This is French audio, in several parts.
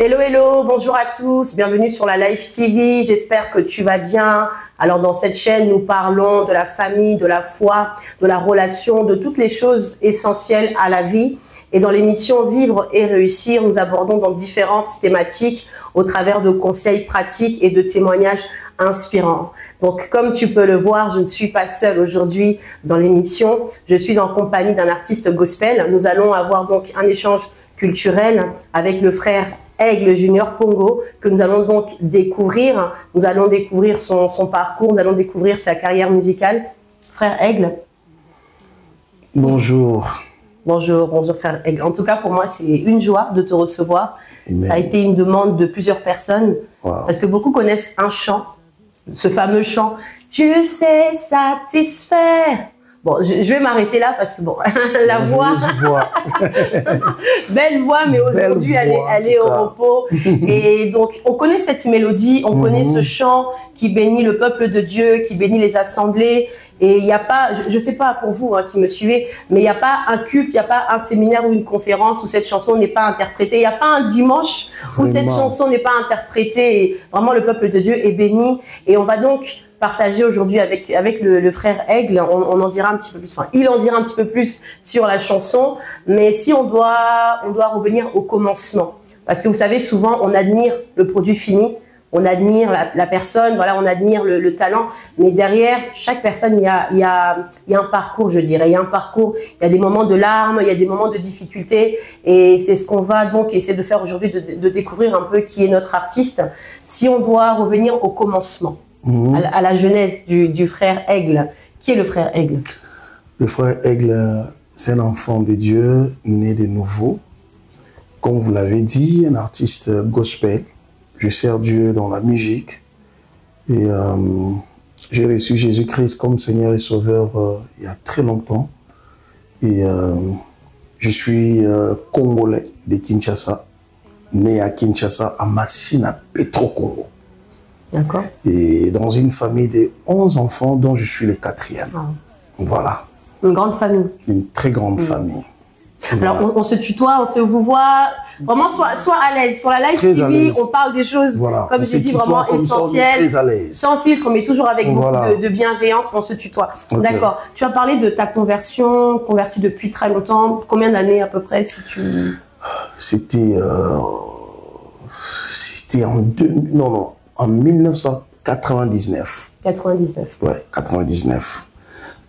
Hello, hello, bonjour à tous, bienvenue sur la Live TV, j'espère que tu vas bien. Alors dans cette chaîne, nous parlons de la famille, de la foi, de la relation, de toutes les choses essentielles à la vie. Et dans l'émission Vivre et réussir, nous abordons donc différentes thématiques au travers de conseils pratiques et de témoignages inspirants. Donc comme tu peux le voir, je ne suis pas seule aujourd'hui dans l'émission, je suis en compagnie d'un artiste gospel. Nous allons avoir donc un échange culturel avec le frère Aigle Junior Pongo, que nous allons donc découvrir. Nous allons découvrir son parcours, nous allons découvrir sa carrière musicale. Frère Aigle. Bonjour. Bonjour, bonjour frère Aigle. En tout cas, pour moi, c'est une joie de te recevoir. Amen. Ça a été une demande de plusieurs personnes, parce que beaucoup connaissent un chant, ce fameux chant « Tu sais satisfaire ». Bon, je vais m'arrêter là parce que bon, la voix, belle voix, mais aujourd'hui elle est au repos. Et donc, on connaît cette mélodie, on connaît ce chant qui bénit le peuple de Dieu, qui bénit les assemblées. Et il n'y a pas, je ne sais pas pour vous hein, qui me suivez, mais il n'y a pas un culte, il n'y a pas un séminaire ou une conférence où cette chanson n'est pas interprétée. Il n'y a pas un dimanche où cette chanson n'est pas interprétée. Et vraiment, le peuple de Dieu est béni. Et on va donc partager aujourd'hui avec le frère Aigle, on en dira un petit peu plus, enfin, il en dira un petit peu plus sur la chanson, mais si on doit revenir au commencement, parce que vous savez, souvent on admire le produit fini, on admire la personne, voilà, on admire le talent, mais derrière chaque personne, il y a un parcours, je dirais, il y a un parcours, il y a des moments de larmes, il y a des moments de difficultés, et c'est ce qu'on va donc essayer de faire aujourd'hui, de découvrir un peu qui est notre artiste. Si on doit revenir au commencement, à la genèse du frère Aigle. Qui est le frère Aigle? Le frère Aigle, c'est un enfant de Dieu, né de nouveau. Comme vous l'avez dit, un artiste gospel. Je sers Dieu dans la musique. Et j'ai reçu Jésus-Christ comme Seigneur et Sauveur il y a très longtemps. Et je suis congolais de Kinshasa, né à Kinshasa, à Massina, Petro-Congo. D'accord. Et dans une famille de 11 enfants dont je suis le 4e. Ah. Voilà. Une grande famille. Une très grande famille. Alors, voilà. on se tutoie, on se vous voit. Vraiment, sois à l'aise. Sur la Live TV, on parle des choses, voilà. Comme j'ai dit, vraiment essentielles. Sans filtre, mais toujours avec beaucoup de bienveillance, on se tutoie. Okay. D'accord. Tu as parlé de ta conversion, convertie depuis très longtemps. Combien d'années à peu près, si tu... C'était en 1999. 99. Ouais, 99.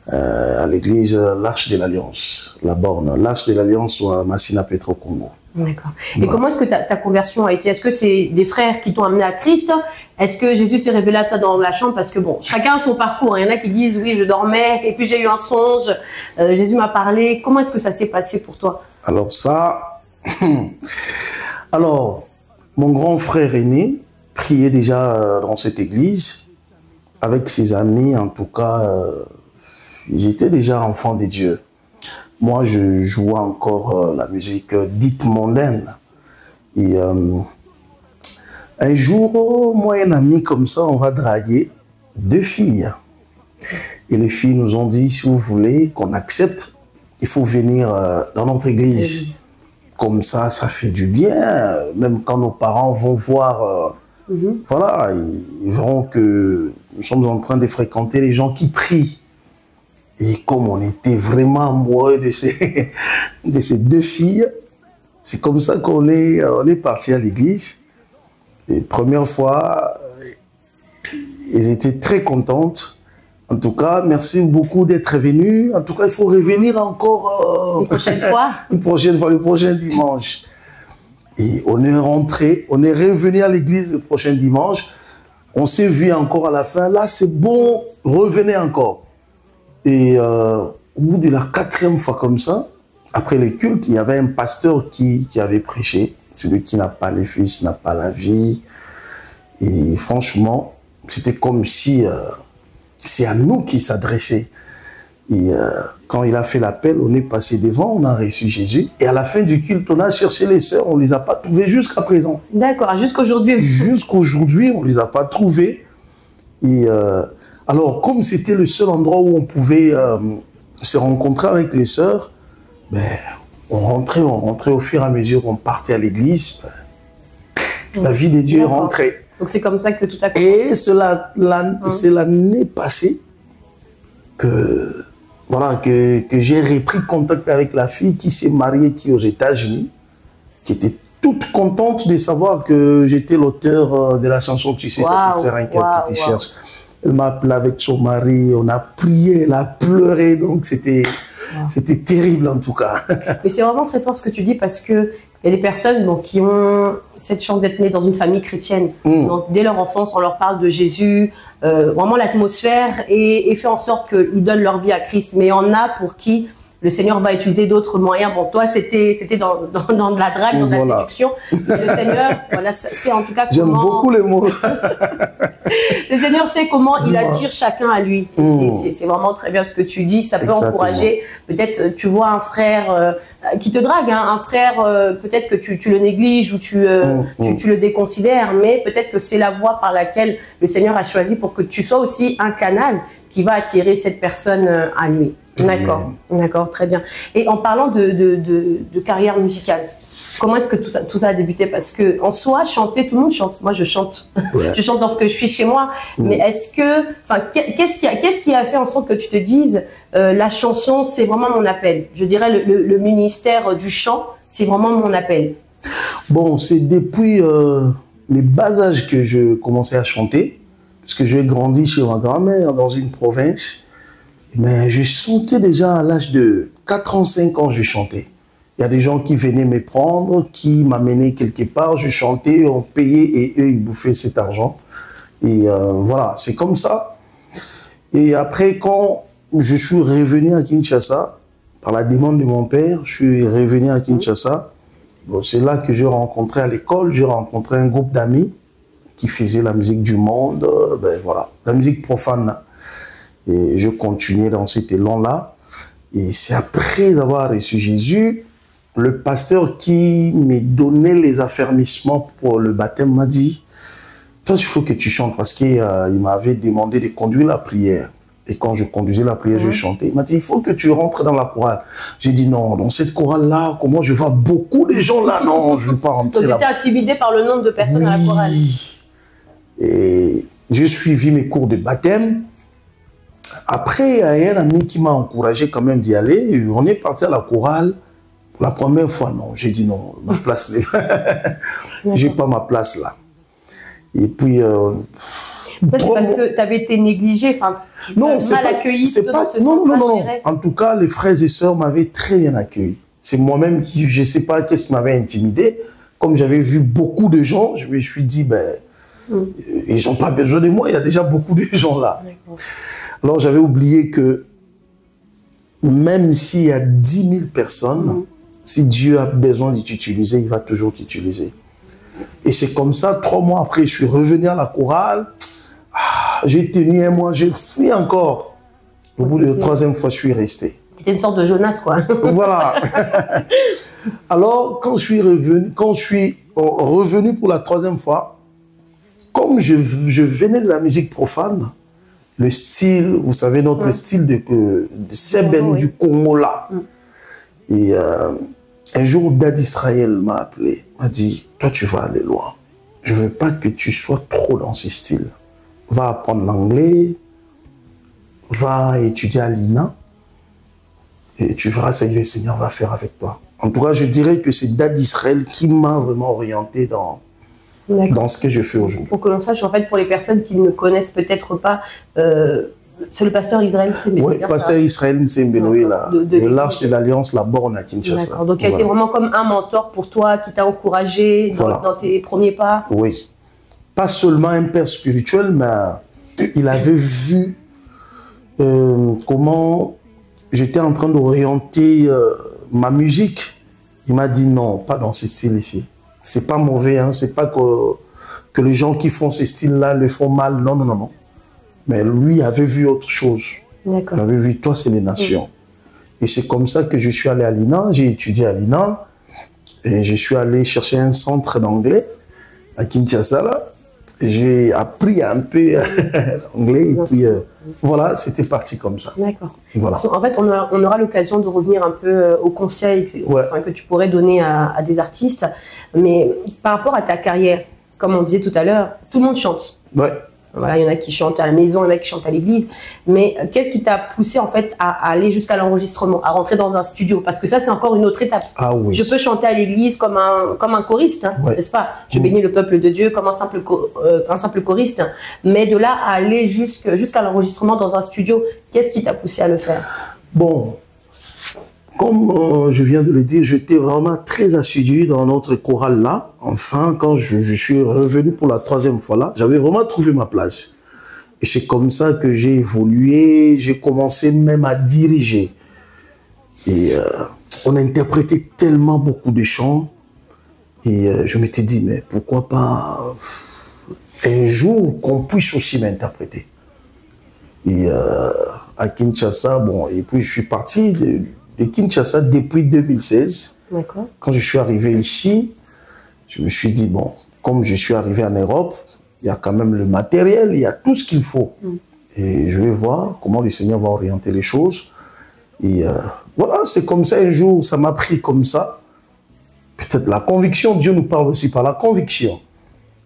À l'église l'Arche de l'Alliance, la borne, l'Arche de l'Alliance ou à Massina Petro-Congo. D'accord. Et comment est-ce que ta conversion a été? Est-ce que c'est des frères qui t'ont amené à Christ? Est-ce que Jésus s'est révélé à toi dans la chambre? Parce que bon, chacun a son parcours. Il y en a qui disent oui, je dormais et puis j'ai eu un songe. Jésus m'a parlé. Comment est-ce que ça s'est passé pour toi? Alors ça, alors mon grand frère aîné priait déjà dans cette église avec ses amis. En tout cas, ils étaient déjà enfants de Dieu. Moi, je jouais encore la musique dite mondaine. Et un jour, moi et un ami comme ça, on va draguer 2 filles. Et les filles nous ont dit, si vous voulez qu'on accepte, il faut venir dans notre église. Comme ça, ça fait du bien. Même quand nos parents vont voir, voilà, ils verront que nous sommes en train de fréquenter les gens qui prient. Et comme on était vraiment amoureux de ces 2 filles, c'est comme ça qu'on est parti à l'église. Et première fois, elles étaient très contentes. En tout cas, merci beaucoup d'être venus. En tout cas, il faut revenir encore une prochaine fois. Une prochaine fois, le prochain dimanche. Et on est rentré, on est revenu à l'église le prochain dimanche. On s'est vu encore à la fin. Là, c'est bon, revenez encore. Et au bout de la 4e fois comme ça, après le culte, il y avait un pasteur qui avait prêché. Celui qui n'a pas les fils n'a pas la vie. Et franchement, c'était comme si c'est à nous qu'il s'adressait. Et quand il a fait l'appel, on est passé devant, on a reçu Jésus. Et à la fin du culte, on a cherché les sœurs, on ne les a pas trouvées jusqu'à présent. D'accord, jusqu'aujourd'hui. Jusqu'aujourd'hui, on ne les a pas trouvées. Et alors, comme c'était le seul endroit où on pouvait se rencontrer avec les sœurs, ben, on rentrait au fur et à mesure, on partait à l'église. Ben, La vie de Dieu est rentrée. Donc c'est comme ça que tout a commencé. Et c'est l'année passée que, voilà, que j'ai repris contact avec la fille qui s'est mariée, qui est aux États-Unis, qui était toute contente de savoir que j'étais l'auteur de la chanson Tu sais satisfaire un cœur qui te cherche. Elle m'a appelé avec son mari, on a prié, elle a pleuré, donc c'était terrible en tout cas. Mais c'est vraiment très fort ce que tu dis parce que il y a des personnes qui ont cette chance d'être nées dans une famille chrétienne. Donc, dès leur enfance, on leur parle de Jésus, vraiment l'atmosphère, et fait en sorte qu'ils donnent leur vie à Christ. Mais il y en a pour qui le Seigneur va utiliser d'autres moyens. Bon, toi, c'était dans de la drague, dans de la séduction. Mais le Seigneur, voilà, c'est en tout cas comment... J'aime beaucoup les mots. Le Seigneur sait comment il attire chacun à lui. C'est vraiment très bien ce que tu dis. Ça peut encourager. Peut-être, tu vois un frère qui te drague, hein, un frère, peut-être que tu le négliges ou tu le déconsidères, mais peut-être que c'est la voie par laquelle le Seigneur a choisi pour que tu sois aussi un canal qui va attirer cette personne à lui. D'accord, très bien. Et en parlant de carrière musicale, comment est-ce que tout ça a débuté? Parce que en soi, chanter, tout le monde chante. Moi, je chante. Je chante lorsque je suis chez moi. Mais est-ce que, enfin, qu'est-ce qui a fait en sorte que tu te dises, la chanson, c'est vraiment mon appel? Je dirais le ministère du chant, c'est vraiment mon appel. Bon, c'est depuis mes bas âges que je commençais à chanter, parce que j'ai grandi chez ma grand-mère dans une province. Mais je sentais déjà à l'âge de 4 ans, 5 ans, je chantais. Il y a des gens qui venaient me prendre, qui m'amenaient quelque part, je chantais, on payait et eux, ils bouffaient cet argent. Et voilà, c'est comme ça. Et après, quand je suis revenu à Kinshasa, par la demande de mon père, je suis revenu à Kinshasa. Bon, c'est là que j'ai rencontré à l'école, j'ai rencontré un groupe d'amis qui faisaient la musique du monde, ben voilà, la musique profane. Et je continuais dans cet élan-là. Et c'est après avoir reçu Jésus, le pasteur qui me donnait les affermissements pour le baptême m'a dit, toi, il faut que tu chantes, parce qu'il m'avait demandé de conduire la prière. Et quand je conduisais la prière, je chantais. Il m'a dit, il faut que tu rentres dans la chorale. J'ai dit, non, dans cette chorale-là, comment je vois beaucoup de gens là, non, je ne veux pas rentrer là. Donc, tu étais intimidé par le nombre de personnes à la chorale. Et j'ai suivi mes cours de baptême. Après, il y a un ami qui m'a encouragé quand même d'y aller. On est parti à la chorale. Pour la première fois, non. J'ai dit non, ma place n'est pas. J'ai pas ma place là. Et puis... ça, c'est parce que tu avais été négligé, enfin, mal accueilli. Non. En tout cas, les frères et sœurs m'avaient très bien accueilli. C'est moi-même qui, je ne sais pas qu'est-ce qui m'avait intimidé. Comme j'avais vu beaucoup de gens, je me suis dit, ben, ils n'ont pas besoin de moi, il y a déjà beaucoup de gens là. Alors, j'avais oublié que même s'il y a 10 000 personnes, si Dieu a besoin de t'utiliser, il va toujours t'utiliser. Et c'est comme ça, 3 mois après, je suis revenu à la chorale. J'ai tenu un mois, j'ai fui encore. Au bout de la 3e fois, je suis resté. C'était une sorte de Jonas, quoi. Voilà. Alors, quand je suis revenu pour la 3e fois, comme je venais de la musique profane, le style, vous savez, notre style de Seben du Congo là. Et un jour, Dad Israël m'a appelé, m'a dit, toi tu vas aller loin. Je ne veux pas que tu sois trop dans ce style. Va apprendre l'anglais, va étudier à l'INA, et tu verras ce que le Seigneur va faire avec toi. En tout cas, je dirais que c'est Dad Israël qui m'a vraiment orienté dans ce que je fais aujourd'hui. Pour que l'on sache, en fait, pour les personnes qui ne connaissent peut-être pas, c'est le pasteur Israël Nsembe. Oui, pasteur Israël Nsembe, de l'Arche de l'Alliance, la borne à Kinshasa. D'accord, donc il a été vraiment comme un mentor pour toi, qui t'a encouragé dans tes premiers pas. Oui, pas seulement un père spirituel, mais il avait vu comment j'étais en train d'orienter ma musique. Il m'a dit non, pas dans ce style ici. C'est pas mauvais, hein, c'est pas que les gens qui font ce style-là le font mal, non, non, non, non. Mais lui avait vu autre chose. D'accord. Il avait vu, toi, c'est les nations. Et c'est comme ça que je suis allé à l'INA, j'ai étudié à l'INA, et je suis allé chercher un centre d'anglais à Kinshasa, là. J'ai appris un peu l'anglais, et puis voilà, c'était parti comme ça. D'accord. Voilà. En fait, on aura l'occasion de revenir un peu aux conseils que tu pourrais donner à des artistes. Mais par rapport à ta carrière, comme on disait tout à l'heure, tout le monde chante. Ouais. Voilà, il y en a qui chantent à la maison, il y en a qui chantent à l'église. Mais qu'est-ce qui t'a poussé en fait à aller jusqu'à l'enregistrement, à rentrer dans un studio? Parce que ça, c'est encore une autre étape. Ah oui. Je peux chanter à l'église comme un choriste, hein, ouais. n'est-ce pas? Je bénis le peuple de Dieu comme un simple choriste. Hein. Mais de là à aller jusqu'à l'enregistrement dans un studio, qu'est-ce qui t'a poussé à le faire? Bon, comme je viens de le dire, j'étais vraiment très assidu dans notre chorale là. Enfin, quand je suis revenu pour la 3e fois là, j'avais vraiment trouvé ma place. Et c'est comme ça que j'ai évolué, j'ai commencé même à diriger. Et on a interprété tellement beaucoup de chants. Et je m'étais dit, mais pourquoi pas un jour qu'on puisse aussi m'interpréter. Et à Kinshasa, bon, et puis je suis parti de Kinshasa depuis 2016. Quand je suis arrivé ici, je me suis dit, bon, comme je suis arrivé en Europe, il y a quand même le matériel, il y a tout ce qu'il faut. Et je vais voir comment le Seigneur va orienter les choses. Et voilà, c'est comme ça, un jour, ça m'a pris comme ça. Peut-être la conviction, Dieu nous parle aussi par la conviction.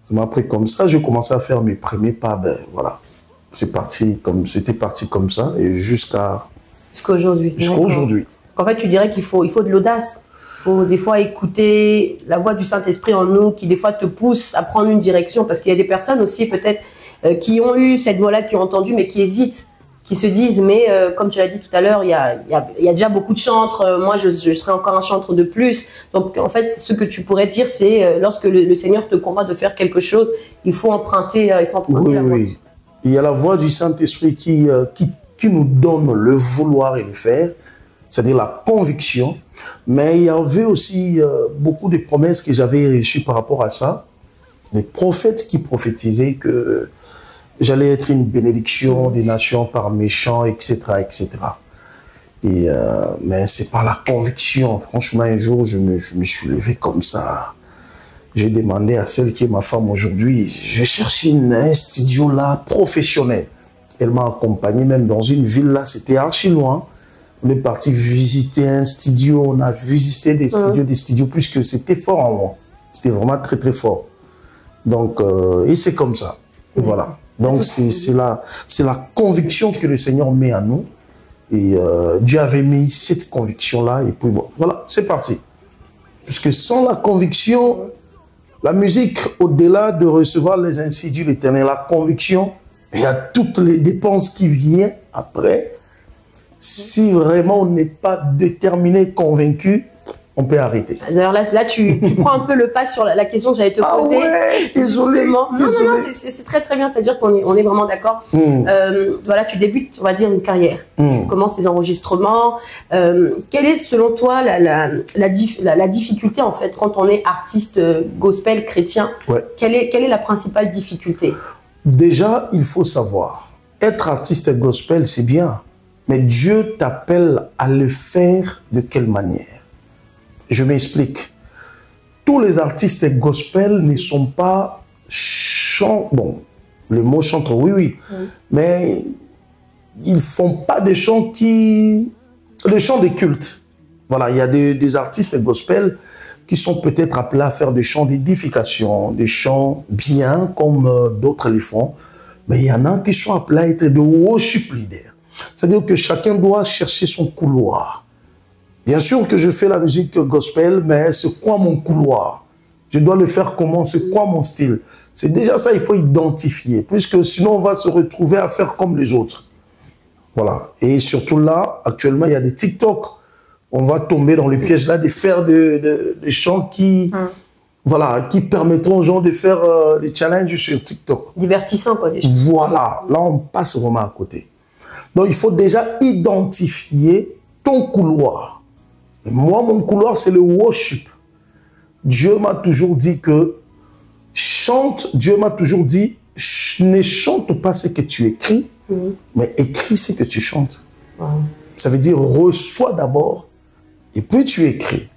Ça m'a pris comme ça, j'ai commencé à faire mes premiers pas, ben voilà. C'est parti comme, c'était parti comme ça, et jusqu'à aujourd'hui. Jusqu'à aujourd'hui. En fait, tu dirais qu'il faut de l'audace. Il faut des fois écouter la voix du Saint-Esprit en nous, qui des fois te pousse à prendre une direction, parce qu'il y a des personnes aussi peut-être qui ont eu cette voix-là, qui ont entendu, mais qui hésitent, qui se disent, mais comme tu l'as dit tout à l'heure, il y a déjà beaucoup de chantres, moi je serai encore un chantre de plus. Donc en fait, ce que tu pourrais dire, c'est lorsque le Seigneur te convoque de faire quelque chose, il faut emprunter, la voix. Oui. Il y a la voix du Saint-Esprit qui nous donne le vouloir et le faire, c'est-à-dire la conviction. Mais il y avait aussi beaucoup de promesses que j'avais reçues par rapport à ça. Des prophètes qui prophétisaient que j'allais être une bénédiction des nations par mes chants, etc., etc. Et, mais c'est par la conviction. Franchement, un jour, je me suis levé comme ça. J'ai demandé à celle qui est ma femme aujourd'hui, je cherche un studio là, professionnel. Elle m'a accompagné même dans une ville là, c'était archi loin. On est parti visiter un studio, on a visité des studios, puisque c'était fort en moi. C'était vraiment très très fort. Donc, et c'est comme ça. Voilà. Donc, c'est la conviction que le Seigneur met en nous. Et Dieu avait mis cette conviction-là. Et puis, bon, voilà, c'est parti. Puisque sans la conviction, la musique, au-delà de recevoir les insidies de l'Éternel, la conviction, il y a toutes les dépenses qui viennent après. Si vraiment on n'est pas déterminé, convaincu, on peut arrêter. D'ailleurs, là tu prends un peu le pas sur la question que j'allais te poser. Ah ouais, désolé. Non, c'est très très bien, c'est-à-dire qu'on est vraiment d'accord. Voilà, tu débutes, on va dire, une carrière. Tu commences les enregistrements. Quelle est, selon toi, la difficulté, en fait, quand on est artiste gospel chrétien? Quelle est la principale difficulté? Déjà, il faut savoir, être artiste gospel, c'est bien. Mais Dieu t'appelle à le faire de quelle manière? Je m'explique. Tous les artistes gospel ne sont pas chanteurs. Bon, le mot chanteur, oui. Mais ils ne font pas des chants des chants de culte. Voilà, il y a des artistes gospel qui sont peut-être appelés à faire des chants d'édification, des chants bien comme d'autres les font. Mais il y en a qui sont appelés à être de worship leaders. C'est-à-dire que chacun doit chercher son couloir. Bien sûr que je fais la musique gospel, mais c'est quoi mon couloir? Je dois le faire comment? C'est quoi mon style? C'est déjà ça, il faut identifier, puisque sinon on va se retrouver à faire comme les autres. Voilà. Et surtout là, actuellement, il y a des TikTok. On va tomber dans le piège là de faire des chants qui, voilà, qui permettront aux gens de faire des challenges sur TikTok. Divertissant, quoi, déjà. Voilà. Là, on passe vraiment à côté. Donc, il faut déjà identifier ton couloir. Et moi, mon couloir, c'est le worship. Dieu m'a toujours dit que Dieu m'a toujours dit, ne chante pas ce que tu écris, mais écris ce que tu chantes. Ça veut dire, reçois d'abord, et puis tu écris.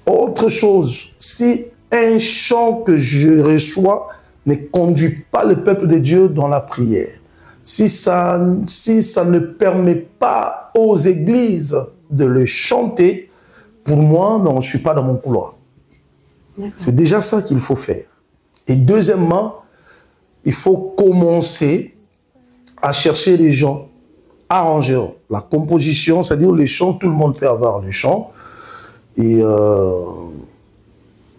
Autre chose, si un chant que je reçois ne conduit pas le peuple de Dieu dans la prière, si ça ne permet pas aux églises de le chanter, pour moi, non, je ne suis pas dans mon couloir. C'est déjà ça qu'il faut faire. Et deuxièmement, il faut commencer à chercher les gens arrangeurs. La composition, c'est-à-dire les chants, tout le monde peut avoir le chant. Et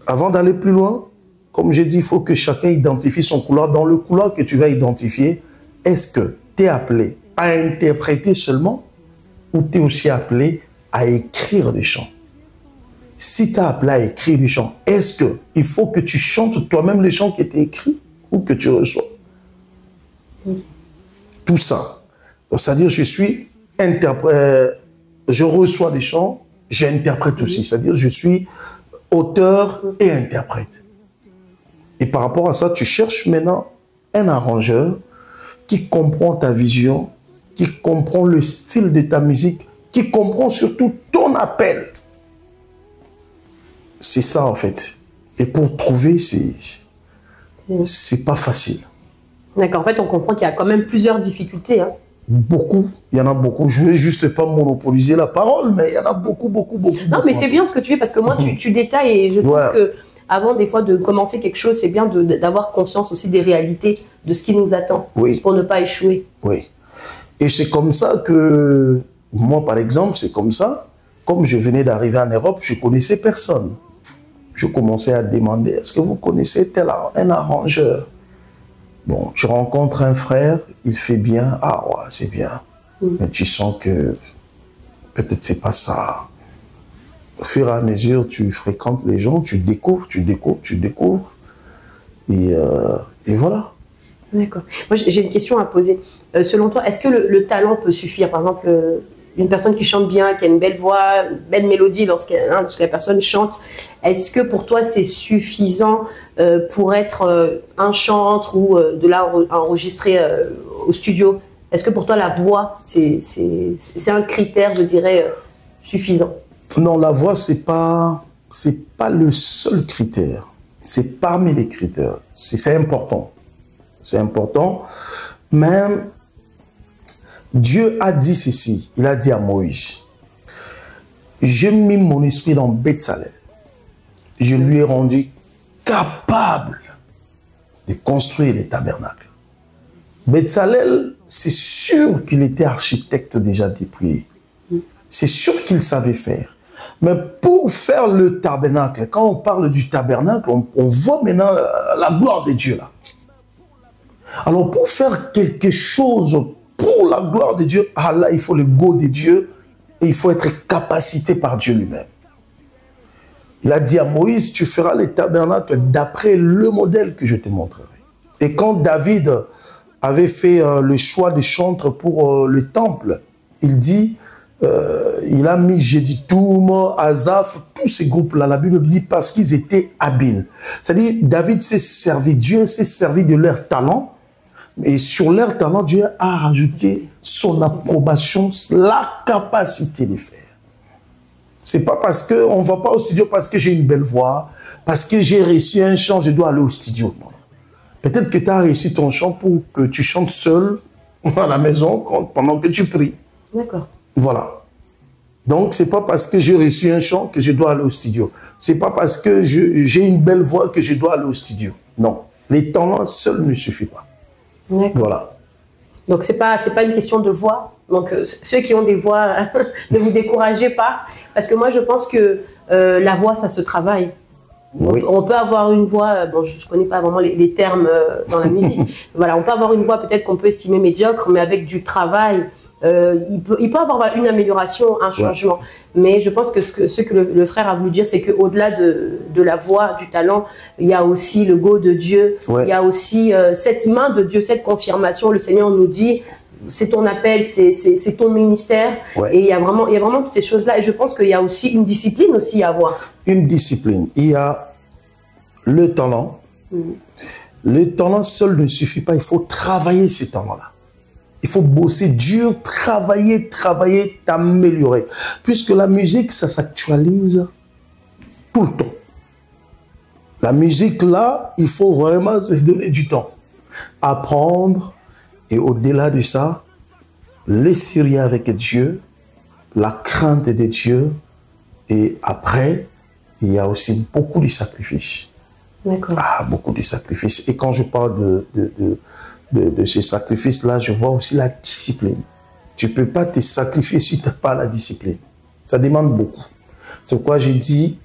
avant d'aller plus loin, comme j'ai dit, il faut que chacun identifie son couloir. Dans le couloir que tu vas identifier, est-ce que tu es appelé à interpréter seulement ou tu es aussi appelé à écrire des chants? Si tu es appelé à écrire des chants, est-ce qu'il faut que tu chantes toi-même les chants qui étaient écrits ou que tu reçois? Tout ça. C'est-à-dire, je reçois des chants, j'interprète aussi. C'est-à-dire, je suis auteur et interprète. Et par rapport à ça, tu cherches maintenant un arrangeur qui comprend ta vision, qui comprend le style de ta musique, qui comprend surtout ton appel. C'est ça, en fait. Et pour trouver, c'est pas facile. D'accord. En fait, on comprend qu'il y a quand même plusieurs difficultés. Hein. Beaucoup. Il y en a beaucoup. Je ne vais juste pas monopoliser la parole, mais il y en a beaucoup. Non, mais c'est bien ce que tu fais, parce que moi, tu détailles, et je trouve que avant, des fois, de commencer quelque chose, c'est bien d'avoir conscience aussi des réalités, de ce qui nous attend, pour ne pas échouer. Oui. Et c'est comme ça que, moi, par exemple, c'est comme ça. Comme je venais d'arriver en Europe, je ne connaissais personne. Je commençais à demander, est-ce que vous connaissez un arrangeur? Bon, tu rencontres un frère, il fait bien, ah ouais, c'est bien. Mais tu sens que peut-être c'est pas ça. Au fur et à mesure, tu fréquentes les gens, tu découvres. Et voilà. D'accord. Moi, j'ai une question à poser. Selon toi, est-ce que le talent peut suffire? Par exemple, une personne qui chante bien, qui a une belle voix, une belle mélodie lorsque la personne chante, est-ce que pour toi c'est suffisant pour être un chantre ou de là enregistrer au studio? Est-ce que pour toi la voix c'est un critère, je dirais, suffisant? Non, la voix c'est pas le seul critère. C'est parmi les critères. C'est important. C'est important. Même Dieu a dit ceci, il a dit à Moïse, j'ai mis mon esprit dans Betsalel, je lui ai rendu capable de construire les tabernacles. Betsalel, c'est sûr qu'il était architecte déjà depuis, c'est sûr qu'il savait faire. Mais pour faire le tabernacle, quand on parle du tabernacle, on voit maintenant la gloire de Dieu là. Alors pour faire quelque chose pour la gloire de Dieu, ah là, il faut le go de Dieu et il faut être capacité par Dieu lui-même. Il a dit à Moïse, tu feras les tabernacles d'après le modèle que je te montrerai. Et quand David avait fait le choix des chantres pour le temple, il dit, il a mis Jéduthun, Asaph, tous ces groupes-là, la Bible dit parce qu'ils étaient habiles. C'est-à-dire, David s'est servi, Dieu s'est servi de leur talent. Et sur leur talent, Dieu a rajouté son approbation, la capacité de faire. C'est pas parce qu'on ne va pas au studio parce que j'ai une belle voix, parce que j'ai reçu un chant, je dois aller au studio. Peut-être que tu as reçu ton chant pour que tu chantes seul à la maison pendant que tu pries. D'accord. Voilà. Donc, c'est pas parce que j'ai reçu un chant que je dois aller au studio. C'est pas parce que j'ai une belle voix que je dois aller au studio. Non. Les talents seuls ne suffisent pas. Voilà. Donc, c'est pas une question de voix. Donc, ceux qui ont des voix, ne vous découragez pas. Parce que moi, je pense que la voix, ça se travaille. Oui. On peut avoir une voix, bon, je ne connais pas vraiment les termes dans la musique. Voilà, on peut avoir une voix peut-être qu'on peut estimer médiocre, mais avec du travail, il peut avoir une amélioration, un changement. Ouais. Mais je pense que ce que le frère a voulu dire, c'est qu'au-delà de la voix, du talent, il y a aussi le go de Dieu. Ouais. Il y a aussi cette main de Dieu, cette confirmation. Le Seigneur nous dit, c'est ton appel, c'est ton ministère. Ouais. Et il y a vraiment toutes ces choses-là. Et je pense qu'il y a aussi une discipline aussi à avoir. Une discipline. Il y a le talent. Le talent seul ne suffit pas. Il faut travailler ce talent-là. Il faut bosser dur, travailler, t'améliorer. Puisque la musique, ça s'actualise tout le temps. La musique, là, il faut vraiment se donner du temps. Apprendre, et au-delà de ça, les Syriens avec Dieu, la crainte de Dieu, et après, il y a aussi beaucoup de sacrifices. D'accord. Ah, beaucoup de sacrifices. Et quand je parle de ces sacrifices-là, je vois aussi la discipline. Tu ne peux pas te sacrifier si tu n'as pas la discipline. Ça demande beaucoup. C'est pourquoi j'ai dit,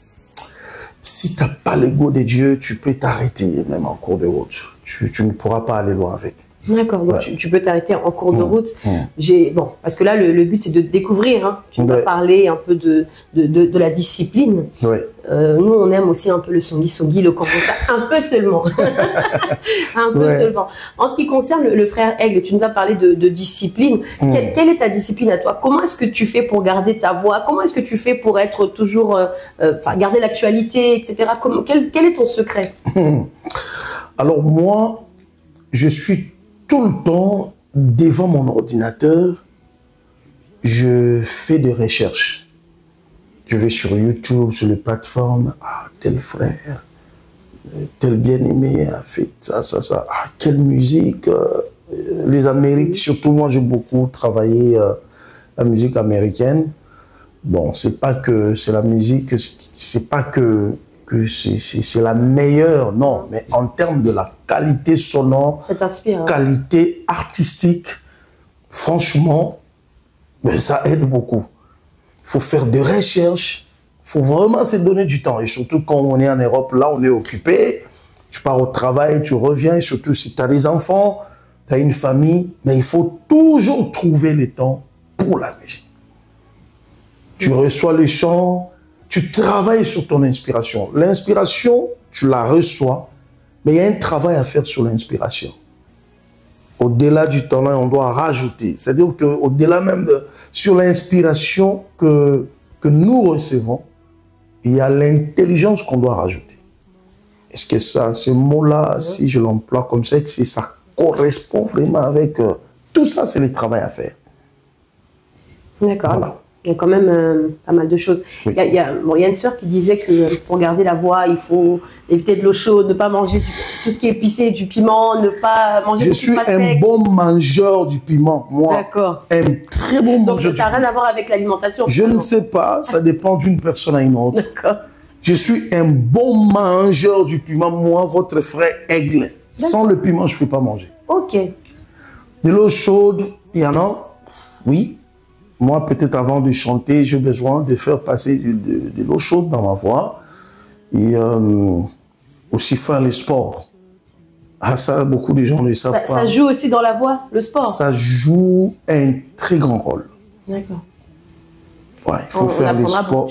si tu n'as pas l'ego de Dieu, tu peux t'arrêter même en cours de route. Tu ne pourras pas aller loin avec. D'accord, donc tu peux t'arrêter en cours de route. Bon, parce que là, le but, c'est de découvrir. Hein. Tu nous as parlé un peu de la discipline. Nous, on aime aussi un peu le songi, le kombucha, un peu seulement. Un peu seulement. En ce qui concerne le frère Aigle, tu nous as parlé de discipline. Quelle est ta discipline à toi? Comment est-ce que tu fais pour garder ta voix? Comment est-ce que tu fais pour être toujours, garder l'actualité, etc. Quel est ton secret? Alors moi, je suis tout le temps devant mon ordinateur, je fais des recherches. Je vais sur YouTube, sur les plateformes. Ah, tel frère, tel bien-aimé a fait ça. Ah, quelle musique. Les Amériques, surtout moi, j'ai beaucoup travaillé la musique américaine. Bon, c'est pas que c'est la musique, c'est pas que c'est la meilleure, non, mais en termes de la qualité sonore, qualité artistique, franchement, ça aide beaucoup. Il faut faire des recherches, il faut vraiment se donner du temps. Et surtout quand on est en Europe, là on est occupé, tu pars au travail, tu reviens, et surtout si tu as des enfants, tu as une famille, mais il faut toujours trouver le temps pour la musique. Tu reçois les chants, tu travailles sur ton inspiration. L'inspiration, tu la reçois, mais il y a un travail à faire sur l'inspiration. Au-delà du talent, on doit rajouter. C'est-à-dire qu'au-delà même sur l'inspiration que nous recevons, il y a l'intelligence qu'on doit rajouter. Est-ce que ça, ce mot-là, si je l'emploie comme ça, ça correspond vraiment avec... tout ça, c'est le travail à faire. D'accord. Voilà. Il y a quand même pas mal de choses. Oui. Il y a une sœur qui disait que pour garder la voix, il faut éviter de l'eau chaude, ne pas manger tout ce qui est épicé, du piment, ne pas manger Je suis un bon mangeur du piment, moi. D'accord. Un très bon mangeur. Donc ça n'a rien à voir avec l'alimentation. Je ne sais pas, ça dépend d'une personne à une autre. D'accord. Je suis un bon mangeur du piment, moi, votre frère Aigle. Sans le piment, je ne peux pas manger. Ok. De l'eau chaude, il y en a, oui. Moi, peut-être avant de chanter, j'ai besoin de faire passer de l'eau chaude dans ma voix. Et aussi faire le sport. Ah, ça, beaucoup de gens ne le savent pas. Ça joue aussi dans la voix, le sport? Ça joue un très grand rôle. D'accord. Ouais, il faut faire les sports.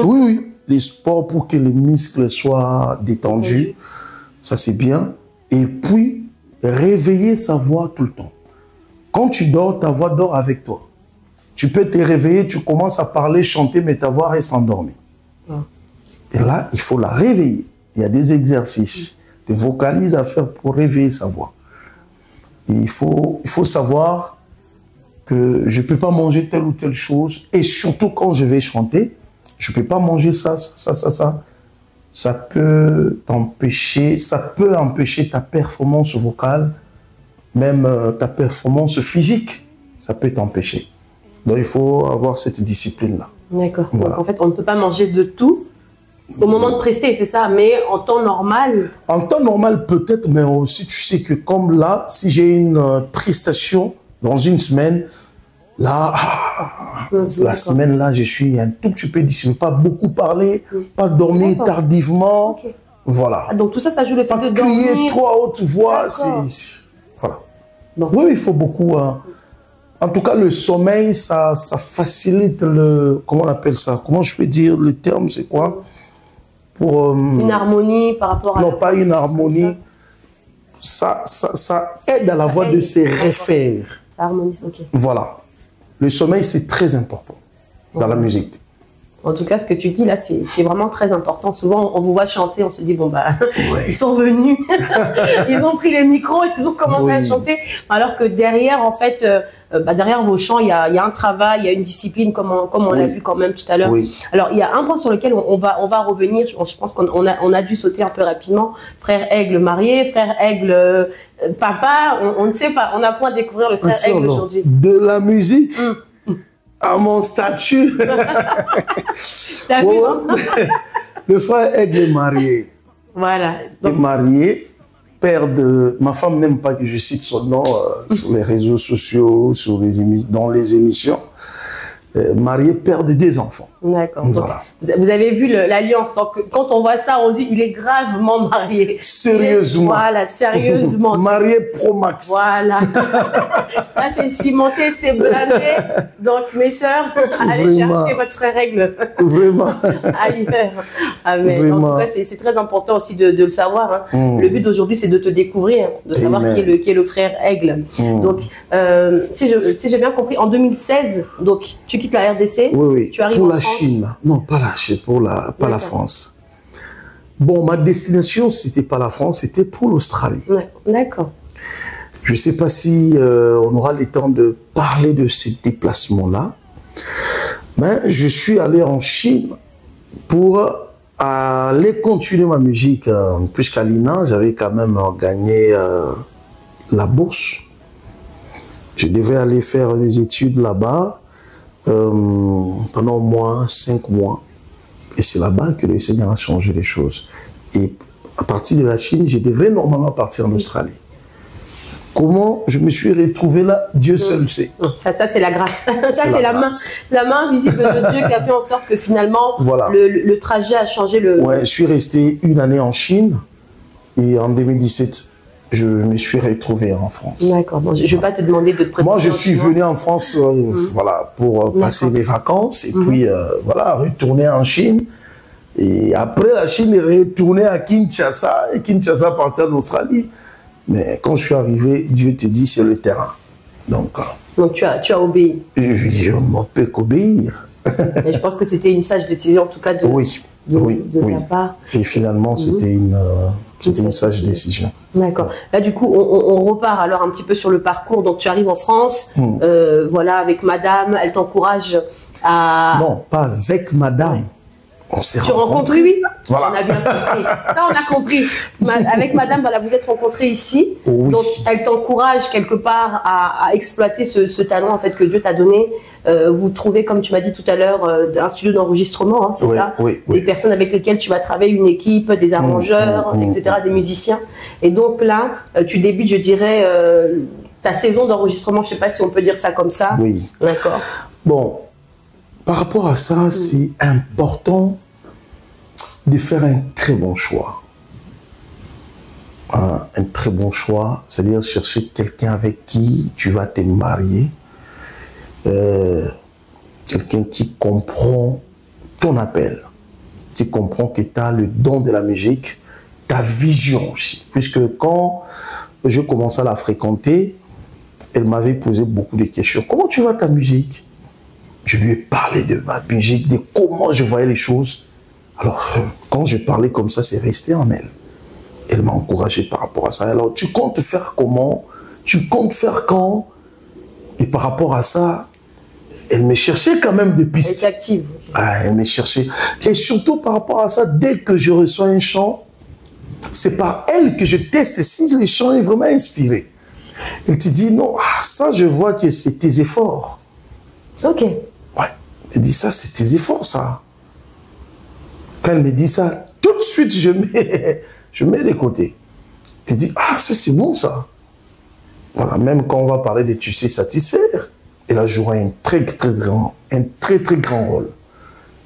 Oui, oui. Les sports pour que les muscles soient détendus. Ça, c'est bien. Et puis, réveiller sa voix tout le temps. Quand tu dors, ta voix dort avec toi. Tu peux te réveiller, tu commences à parler, chanter, mais ta voix reste endormie. Et là, il faut la réveiller. Il y a des exercices, des vocalises à faire pour réveiller sa voix. Et il faut savoir que je ne peux pas manger telle ou telle chose. Et surtout quand je vais chanter, je ne peux pas manger ça. Ça peut t'empêcher, ça peut empêcher ta performance vocale, même ta performance physique. Ça peut t'empêcher. Donc, il faut avoir cette discipline-là. D'accord. Voilà. Donc, en fait, on ne peut pas manger de tout au moment de prester, c'est ça. Mais en temps normal... En temps normal, peut-être, mais aussi, tu sais que comme là, si j'ai une prestation dans une semaine, là, la semaine-là, je suis un tout petit peu discipliné. Pas beaucoup parler, pas dormir tardivement. Okay. Voilà. Ah, donc, tout ça, ça joue le fait de dormir. Pas crier trop à haute voix. Voilà. Donc, oui, il faut beaucoup... En tout cas, le sommeil, ça facilite le... Comment on appelle ça? Comment je peux dire? Le terme, c'est quoi? Pour, une harmonie par rapport à... Non, pas une harmonie. Ça aide à la voix de se refaire. Harmonie, ok. Voilà. Le sommeil, c'est très important dans la musique. En tout cas, ce que tu dis là, c'est vraiment très important. Souvent, on vous voit chanter, on se dit, bon, bah, ils sont venus, ils ont pris les micros, ils ont commencé à chanter. Alors que derrière, en fait, derrière vos chants, il y a un travail, il y a une discipline, comme on l'a vu quand même tout à l'heure. Alors, il y a un point sur lequel on va revenir. Je pense qu'on a dû sauter un peu rapidement. Frère Aigle marié, frère Aigle papa, on ne sait pas. On a point à découvrir le frère Aigle aujourd'hui. De la musique à mon statut. T'as vu, Le frère Aigle marié. Voilà. Donc, et marié, père de... Ma femme n'aime pas que je cite son nom sur les réseaux sociaux, dans les émissions. Marié, père de 2 enfants. D'accord. Voilà. Vous avez vu l'alliance. Donc, quand on voit ça, on dit il est gravement marié. Sérieusement. Voilà, sérieusement. Marié pro max. Voilà. Là, c'est cimenté, c'est blindé. Donc, mes sœurs, allez chercher votre frère règle. Vraiment. Ailleurs. Amen. Vraiment. En tout cas, c'est très important aussi de le savoir. Hein. Le but d'aujourd'hui, c'est de te découvrir, de savoir qui est le frère Aigle. Donc, si j'ai bien compris, en 2016, donc, tu quittes la RDC. Oui. Tu arrives pour en la France. Chine. Non, pas la Chine, pas la France. Bon, ma destination, c'était pas la France, c'était pour l'Australie. Ouais, d'accord. Je ne sais pas si on aura le temps de parler de ce déplacement-là. Mais je suis allé en Chine pour aller continuer ma musique. Puisqu'à l'INA, j'avais quand même gagné la bourse. Je devais aller faire des études là-bas pendant au moins 5 mois. Et c'est là-bas que le Seigneur a changé les choses. Et à partir de la Chine, je devrais normalement partir en Australie. Comment je me suis retrouvé là, Dieu seul sait. Ça c'est la grâce. Ça, c'est la main visible de Dieu qui a fait en sorte que finalement, voilà. le trajet a changé. Ouais, je suis resté 1 année en Chine et en 2017, je me suis retrouvé en France. D'accord. Bon, je ne vais pas te demander de te préparer. Moi, je suis venu en France voilà, pour passer mes vacances et puis voilà, retourner en Chine. Et après la Chine, retourner à Kinshasa et Kinshasa partir en Australie. Mais quand je suis arrivé, Dieu te dit c'est le terrain. Donc tu as obéi. Je ne peux qu'obéir. Et je pense que c'était une sage décision en tout cas de ta part. Et finalement, c'était une sage décision. D'accord. Là, du coup, on repart alors un petit peu sur le parcours. Donc, tu arrives en France, voilà, avec madame, elle t'encourage à... Non, pas avec madame. Ouais. On s'est rencontrés. Oui, voilà. On a bien compris. Ça, on a compris. Avec madame, voilà, vous êtes rencontrés ici. Oui. Donc, elle t'encourage quelque part à exploiter ce talent en fait, que Dieu t'a donné. Vous trouvez, comme tu m'as dit tout à l'heure, un studio d'enregistrement, hein, c'est ça? Oui. Des personnes avec lesquelles tu vas travailler, une équipe, des arrangeurs, etc., des musiciens. Et donc là, tu débutes, je dirais, ta saison d'enregistrement, je ne sais pas si on peut dire ça comme ça. Oui. D'accord. Bon. Par rapport à ça, c'est important de faire un très bon choix. Un très bon choix, c'est-à-dire chercher quelqu'un avec qui tu vas te marier, quelqu'un qui comprend ton appel, qui comprend que tu as le don de la musique, ta vision aussi. Puisque quand je commençais à la fréquenter, elle m'avait posé beaucoup de questions. Comment tu vois ta musique? Je lui ai parlé de ma musique, de comment je voyais les choses. Alors, quand je parlais comme ça, c'est resté en elle. Elle m'a encouragé par rapport à ça. Alors, tu comptes faire comment? Tu comptes faire quand? Et par rapport à ça, elle me cherchait quand même des pistes. Elle est active. Ah, elle me cherchait. Et surtout par rapport à ça, dès que je reçois un chant, c'est par elle que je teste si le chant est vraiment inspiré. Elle te dit, non, ça, je vois que c'est tes efforts. Ok. Ouais, tu dis ça, c'est tes efforts, ça. Quand elle me dit ça, tout de suite, je mets de côté. Tu dis, ça, c'est bon, ça. Voilà, même quand on va parler de tu sais satisfaire, elle a joué un très, très grand rôle.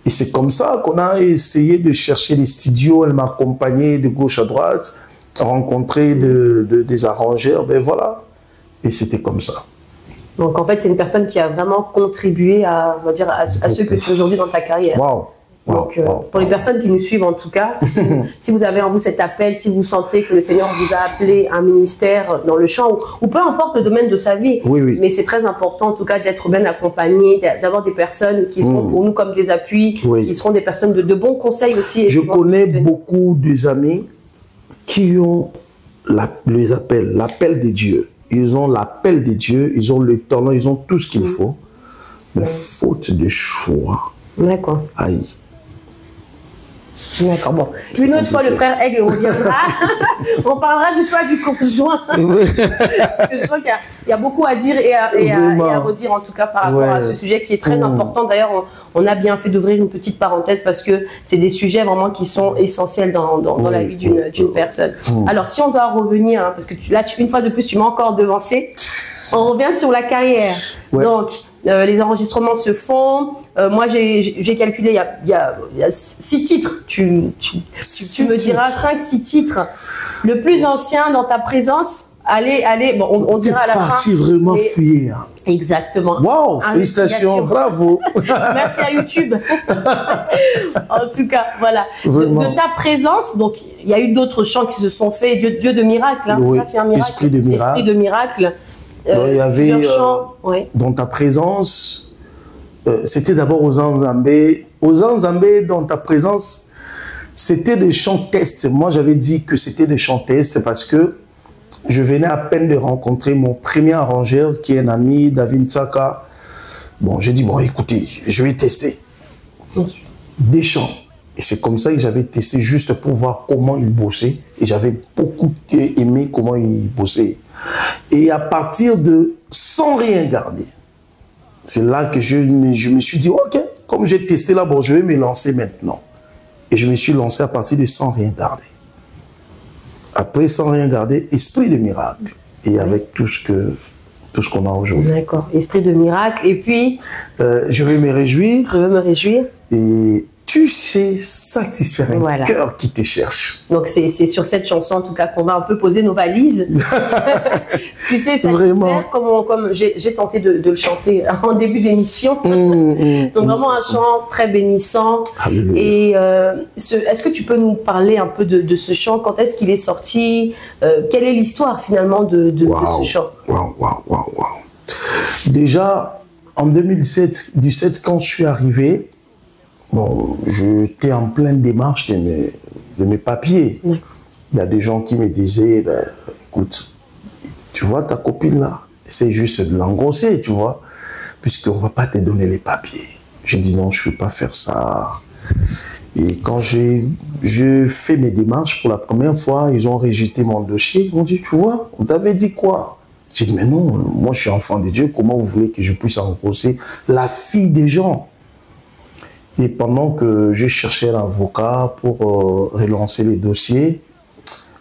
Et c'est comme ça qu'on a essayé de chercher les studios. Elle m'a accompagné de gauche à droite, rencontrer des arrangeurs, ben voilà. Et c'était comme ça. Donc, en fait, c'est une personne qui a vraiment contribué à, on va dire, à ce que tu es aujourd'hui dans ta carrière. Waouh! Donc, pour les personnes qui nous suivent, en tout cas, si vous avez en vous cet appel, si vous sentez que le Seigneur vous a appelé à un ministère dans le chant, ou peu importe le domaine de sa vie, mais c'est très important, en tout cas, d'être bien accompagné, d'avoir des personnes qui seront pour nous comme des appuis, qui seront des personnes de bons conseils aussi. Je connais beaucoup d'amis qui ont l'appel de Dieu. Ils ont l'appel de Dieu, ils ont le talent, ils ont tout ce qu'il faut. Mais faute de choix. D'accord. Aïe. D'accord, bon. Une autre fois, le frère Aigle reviendra. On parlera du choix du conjoint. Parce que je crois qu'il y a beaucoup à dire et à redire, en tout cas, par rapport à ce sujet qui est très important. D'ailleurs, on a bien fait d'ouvrir une petite parenthèse parce que c'est des sujets vraiment qui sont essentiels dans la vie d'une personne. Alors, si on doit revenir, hein, parce que là, une fois de plus, tu m'as encore devancé, on revient sur la carrière. Donc, les enregistrements se font. Moi, j'ai calculé, il y a 6 titres. Tu me diras 5-6 titres. Le plus ancien dans ta présence, allez, bon, on dira à la fin. Parti vraiment fuir. Exactement. Wow, félicitations, bravo. Merci à YouTube. En tout cas, voilà. De ta présence, donc il y a eu d'autres chants qui se sont faits. Dieu de miracle, hein, oui. Ça fait un miracle. Esprit de miracle. Esprit de miracle. Il y avait dans ta présence, c'était d'abord aux Anzambé. Aux Anzambé, dans ta présence, c'était des chants tests. Moi, j'avais dit que c'était des chants tests parce que je venais à peine de rencontrer mon premier arrangeur qui est un ami, David Tsaka. Bon, j'ai dit, bon, écoutez, je vais tester des chants. Et c'est comme ça que j'avais testé juste pour voir comment il bossait. Et j'avais beaucoup aimé comment il bossait. Et à partir de sans rien garder, c'est là que je me suis dit, ok, comme j'ai testé là, bon, je vais me lancer maintenant. Et je me suis lancé à partir de sans rien garder. Après, sans rien garder, esprit de miracle. Et avec tout ce qu'on a aujourd'hui. D'accord, esprit de miracle. Et puis je vais me réjouir. Je veux me réjouir. Et tu sais satisfaire un cœur qui te cherche. Donc c'est sur cette chanson en tout cas qu'on va un peu poser nos valises. Tu sais satisfaire comme j'ai tenté de le chanter en début d'émission. Donc vraiment un chant très bénissant. Alléluia. Et est-ce que tu peux nous parler un peu de ce chant? Quand est-ce qu'il est sorti? Quelle est l'histoire finalement de ce chant? Déjà en 2017 quand je suis arrivé, bon, j'étais en pleine démarche de mes papiers. Il y a des gens qui me disaient, ben, écoute, tu vois ta copine là, c'est juste de l'engrosser, tu vois, puisqu'on ne va pas te donner les papiers. J'ai dit non, je ne peux pas faire ça. Et quand j'ai fait mes démarches pour la première fois, ils ont rejeté mon dossier. Ils m'ont dit, tu vois, on t'avait dit quoi? J'ai dit, mais non, moi je suis enfant de Dieu, comment vous voulez que je puisse engrosser la fille des gens? Et pendant que je cherchais un avocat pour relancer les dossiers,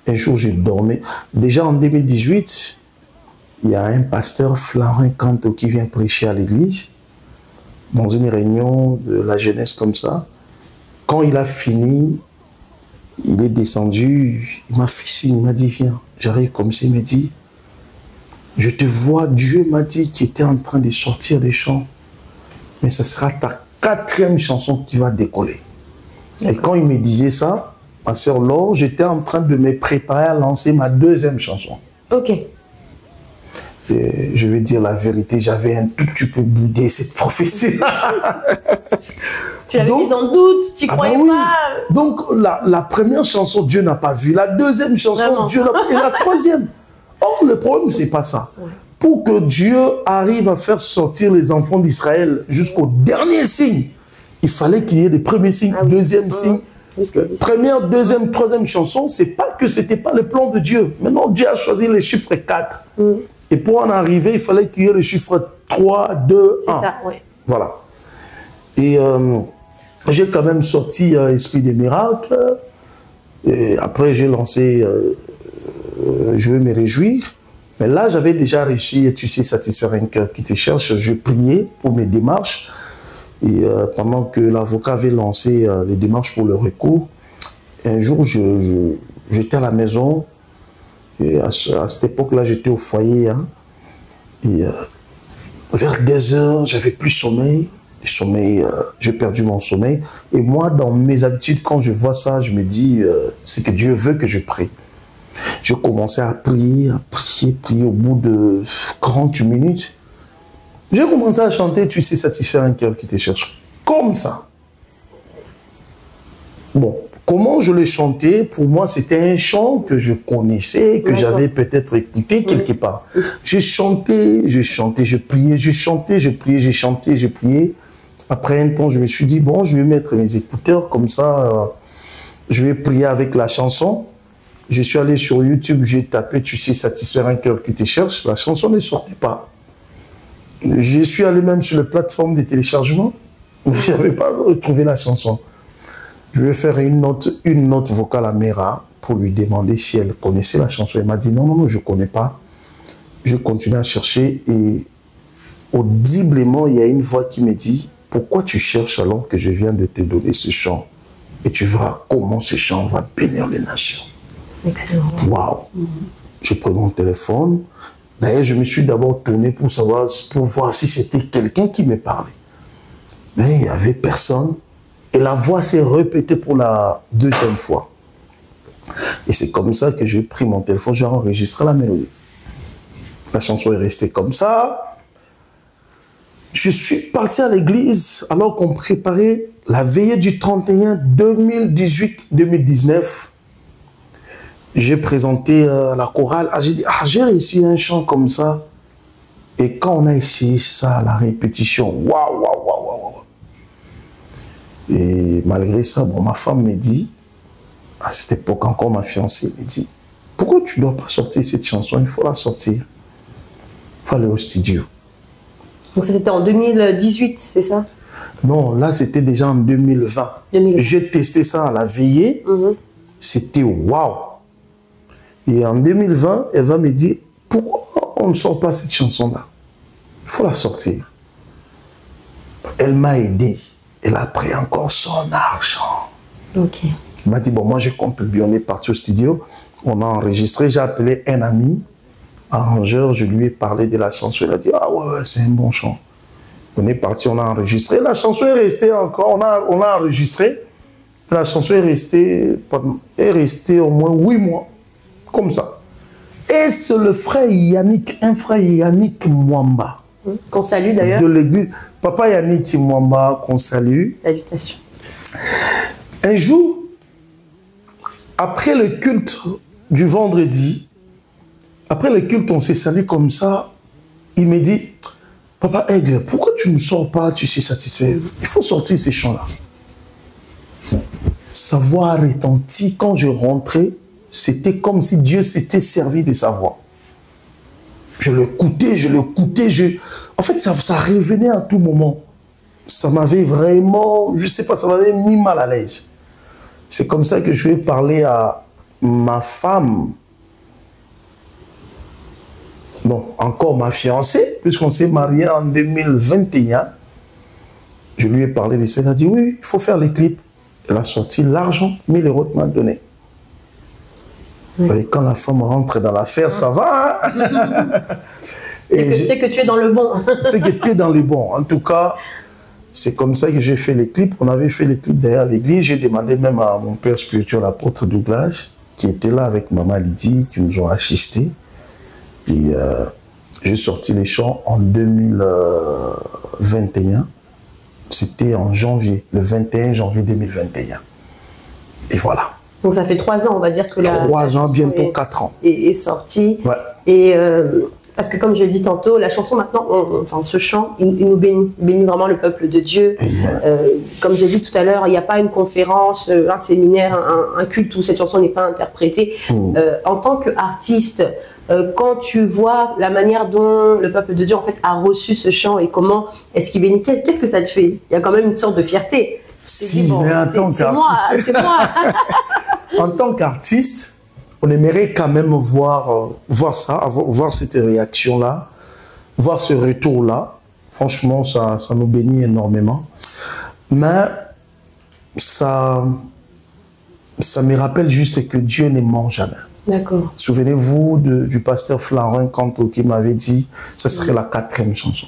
un jour j'ai dormi. Déjà en 2018, il y a un pasteur, Florent Canto, qui vient prêcher à l'église, dans une réunion de la jeunesse comme ça. Quand il a fini, il est descendu, il m'a fait signe, il m'a dit, viens. J'arrive comme ça, il m'a dit, je te vois, Dieu m'a dit qu'il était en train de sortir des chants, mais ce sera ta 4e chanson qui va décoller. Et quand il me disait ça, ma soeur Laure, j'étais en train de me préparer à lancer ma 2e chanson. Ok. Et je vais dire la vérité, j'avais un tout petit peu boudé cette prophétie. Tu l'avais mise en doute, tu croyais pas. Donc la première chanson, Dieu n'a pas vu. La 2e chanson, vraiment? Dieu n'a pas vu. Et la 3e. Or, le problème, c'est pas ça. Pour que Dieu arrive à faire sortir les enfants d'Israël jusqu'au dernier signe, il fallait qu'il y ait des premiers signes, deuxième signe. Première, deuxième, 3e chanson, c'est pas que c'était pas le plan de Dieu. Maintenant, Dieu a choisi les chiffres 4. Et pour en arriver, il fallait qu'il y ait le chiffre 3, 2, 1. C'est ça, oui. Voilà. Et j'ai quand même sorti Esprit des miracles. Et après, j'ai lancé Je veux me réjouir. Mais là, j'avais déjà réussi, tu sais, satisfaire un cœur qui te cherche. Je priais pour mes démarches. Et pendant que l'avocat avait lancé les démarches pour le recours, un jour, j'étais à la maison. Et à cette époque-là, j'étais au foyer. Hein, et vers 2 heures, j'avais plus sommeil. J'ai perdu mon sommeil. Et moi, dans mes habitudes, quand je vois ça, je me dis, c'est que Dieu veut que je prie. Je commençais à prier. Au bout de 40 minutes, j'ai commencé à chanter, tu sais, satisfaire un cœur qui te cherche. Comme ça. Bon, comment je le chantais, pour moi, c'était un chant que je connaissais, que j'avais peut-être écouté quelque part. J'ai chanté, je priais, je chantais, je priais, j'ai chanté, j'ai prié. Après un temps, je me suis dit, bon, je vais mettre mes écouteurs, comme ça, je vais prier avec la chanson. Je suis allé sur YouTube, j'ai tapé « Tu sais satisfaire un cœur qui te cherche ». La chanson ne sortait pas. Je suis allé même sur les plateformes de téléchargement. Je n'avais pas retrouvé la chanson. Je vais faire une note vocale à Mera pour lui demander si elle connaissait la chanson. Elle m'a dit non, non, non, je ne connais pas. Je continue à chercher et audiblement, il y a une voix qui me dit « Pourquoi tu cherches alors que je viens de te donner ce chant? Et tu verras comment ce chant va bénir les nations. » Excellent. Waouh. J'ai pris mon téléphone. D'ailleurs, je me suis d'abord tourné pour voir si c'était quelqu'un qui me parlait. Mais il n'y avait personne. Et la voix s'est répétée pour la deuxième fois. Et c'est comme ça que j'ai pris mon téléphone, j'ai enregistré la mélodie. La chanson est restée comme ça. Je suis parti à l'église alors qu'on préparait la veillée du 31 2018-2019. J'ai présenté la chorale. J'ai dit, j'ai réussi un chant comme ça. Et quand on a essayé ça à la répétition, waouh, waouh, waouh, waouh. Et malgré ça, bon, ma femme me dit, à cette époque encore ma fiancée me dit, pourquoi tu ne dois pas sortir cette chanson? Il faut la sortir. Il faut aller au studio. Donc ça c'était en 2018, c'est ça? Non, là c'était déjà en 2020. J'ai testé ça à la veillée. C'était waouh. Et en 2020, elle va me dire, pourquoi on ne sort pas cette chanson-là? Il faut la sortir. Elle m'a aidé. Elle a pris encore son argent. Ok. Elle m'a dit, bon, moi je contribue, on est parti au studio, on a enregistré, j'ai appelé un ami, arrangeur, je lui ai parlé de la chanson, il a dit, ah ouais, c'est un bon chant. On est parti, on a enregistré, la chanson est restée encore, on a enregistré, la chanson est restée au moins 8 mois. Comme ça. Et c'est le frère Yannick, un frère Yannick Mwamba. Qu'on salue d'ailleurs. De l'église. Papa Yannick Mwamba, qu'on salue. Salutations. Un jour, après le culte du vendredi, après le culte, on s'est salué comme ça. Il me dit, Papa Aigle, pourquoi tu ne sors pas, tu sais satisfait? Il faut sortir ces chants-là. Sa voix a retenti quand je rentrais. C'était comme si Dieu s'était servi de sa voix. Je l'écoutais, En fait, ça revenait à tout moment. Ça m'avait vraiment, je ne sais pas, ça m'avait mis mal à l'aise. C'est comme ça que je vais parler à ma femme. Non, encore ma fiancée, puisqu'on s'est mariés en 2021. Je lui ai parlé de ça. Elle a dit, oui, il faut faire les clips. Elle a sorti l'argent, 1000 € m'a donné. Et quand la femme rentre dans l'affaire, ça va. C'est que tu es dans le bon. C'est que tu es dans le bon. En tout cas, c'est comme ça que j'ai fait les clips. On avait fait les clips derrière l'église. J'ai demandé même à mon père spirituel, l'apôtre Douglas, qui était là avec maman Lydie, qui nous ont assistés. Et j'ai sorti les chants en 2021. C'était en janvier, le 21 janvier 2021. Et voilà. Donc ça fait 3 ans, on va dire que la 3 ans, bientôt 4 ans. Est sortie. Ouais. Et parce que comme je l'ai dit tantôt, la chanson maintenant, enfin ce chant, il nous bénit vraiment le peuple de Dieu. Comme j'ai dit tout à l'heure, il n'y a pas une conférence, un séminaire, un culte où cette chanson n'est pas interprétée. En tant qu'artiste, quand tu vois la manière dont le peuple de Dieu en fait a reçu ce chant et comment est-ce qu'il bénit, qu'est-ce que ça te fait? Il y a quand même une sorte de fierté. Si, bon, mais en tant qu'artiste, c'est moi. En tant qu'artiste, on aimerait quand même voir ça, voir cette réaction-là, voir ce retour-là. Franchement, ça nous bénit énormément. Mais ça me rappelle juste que Dieu ne ment jamais. D'accord. Souvenez-vous du pasteur Florent Canto qui m'avait dit que ce serait la 4e chanson.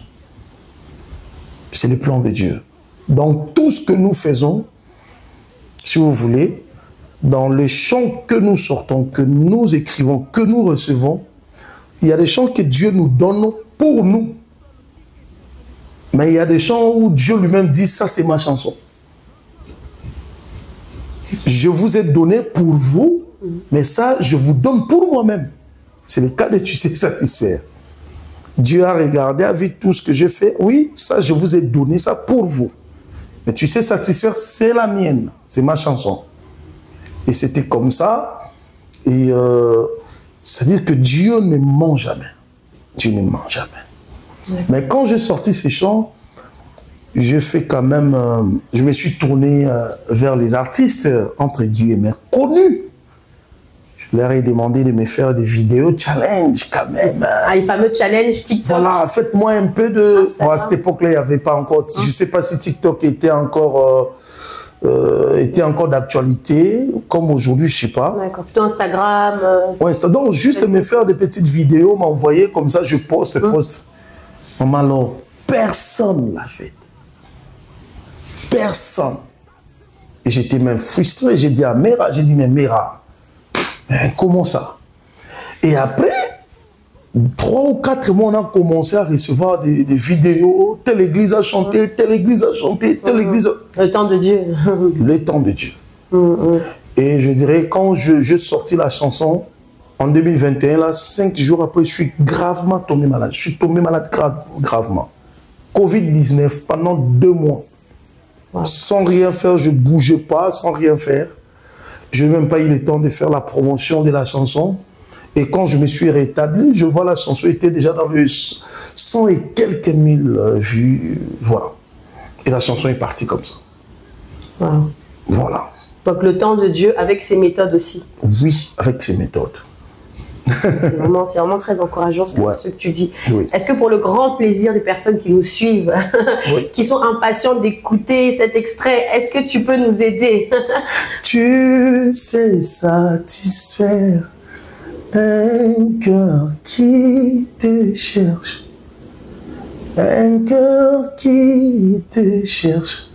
C'est le plan de Dieu. Dans tout ce que nous faisons, si vous voulez, dans les chants que nous sortons, que nous écrivons, que nous recevons, il y a des chants que Dieu nous donne pour nous. Mais il y a des chants où Dieu lui-même dit, ça c'est ma chanson. Je vous ai donné pour vous, mais ça je vous donne pour moi-même. C'est le cas de tu sais satisfaire. Dieu a regardé, a vu tout ce que j'ai fait. Oui, ça je vous ai donné ça pour vous. Mais tu sais satisfaire, c'est la mienne, c'est ma chanson. Et c'était comme ça. Et c'est-à-dire que Dieu ne ment jamais. Dieu ne ment jamais. Mais quand j'ai sorti ces chants, j'ai fait quand même... je me suis tourné vers les artistes, entre guillemets, connus. Je leur ai demandé de me faire des vidéos challenge quand même. Ah, les fameux challenges TikTok. Voilà, faites-moi un peu de... Bon, à cette époque-là, il n'y avait pas encore... Je ne sais pas si TikTok était encore d'actualité, comme aujourd'hui, je ne sais pas. D'accord, plutôt Instagram. Ouais, donc, juste me faire des petites vidéos, m'envoyer, comme ça, je poste. Maman, alors, personne ne l'a fait. Personne. Et j'étais même frustré. J'ai dit à Mera, mais Mera, comment ça? Et après, 3 ou 4 mois, on a commencé à recevoir des vidéos. Telle église a chanté, telle église a chanté, telle église a... Le temps de Dieu. Le temps de Dieu. Et je dirais, quand je sortis la chanson, en 2021, là, 5 jours après, je suis gravement tombé malade. Je suis tombé malade gravement. Covid-19 pendant 2 mois. Wow. Sans rien faire, je ne bougeais pas, sans rien faire. Je n'ai même pas eu le temps de faire la promotion de la chanson. Et quand je me suis rétabli, je vois la chanson était déjà dans le 100 et quelques mille vues. Voilà. Et la chanson est partie comme ça. Wow. Voilà. Donc le temps de Dieu avec ses méthodes aussi. Oui, avec ses méthodes. C'est vraiment très encourageant ce que tu dis. Oui. Est-ce que pour le grand plaisir des personnes qui nous suivent, qui sont impatientes d'écouter cet extrait, est-ce que tu peux nous aider? Tu sais satisfaire un cœur qui te cherche, un cœur qui te cherche,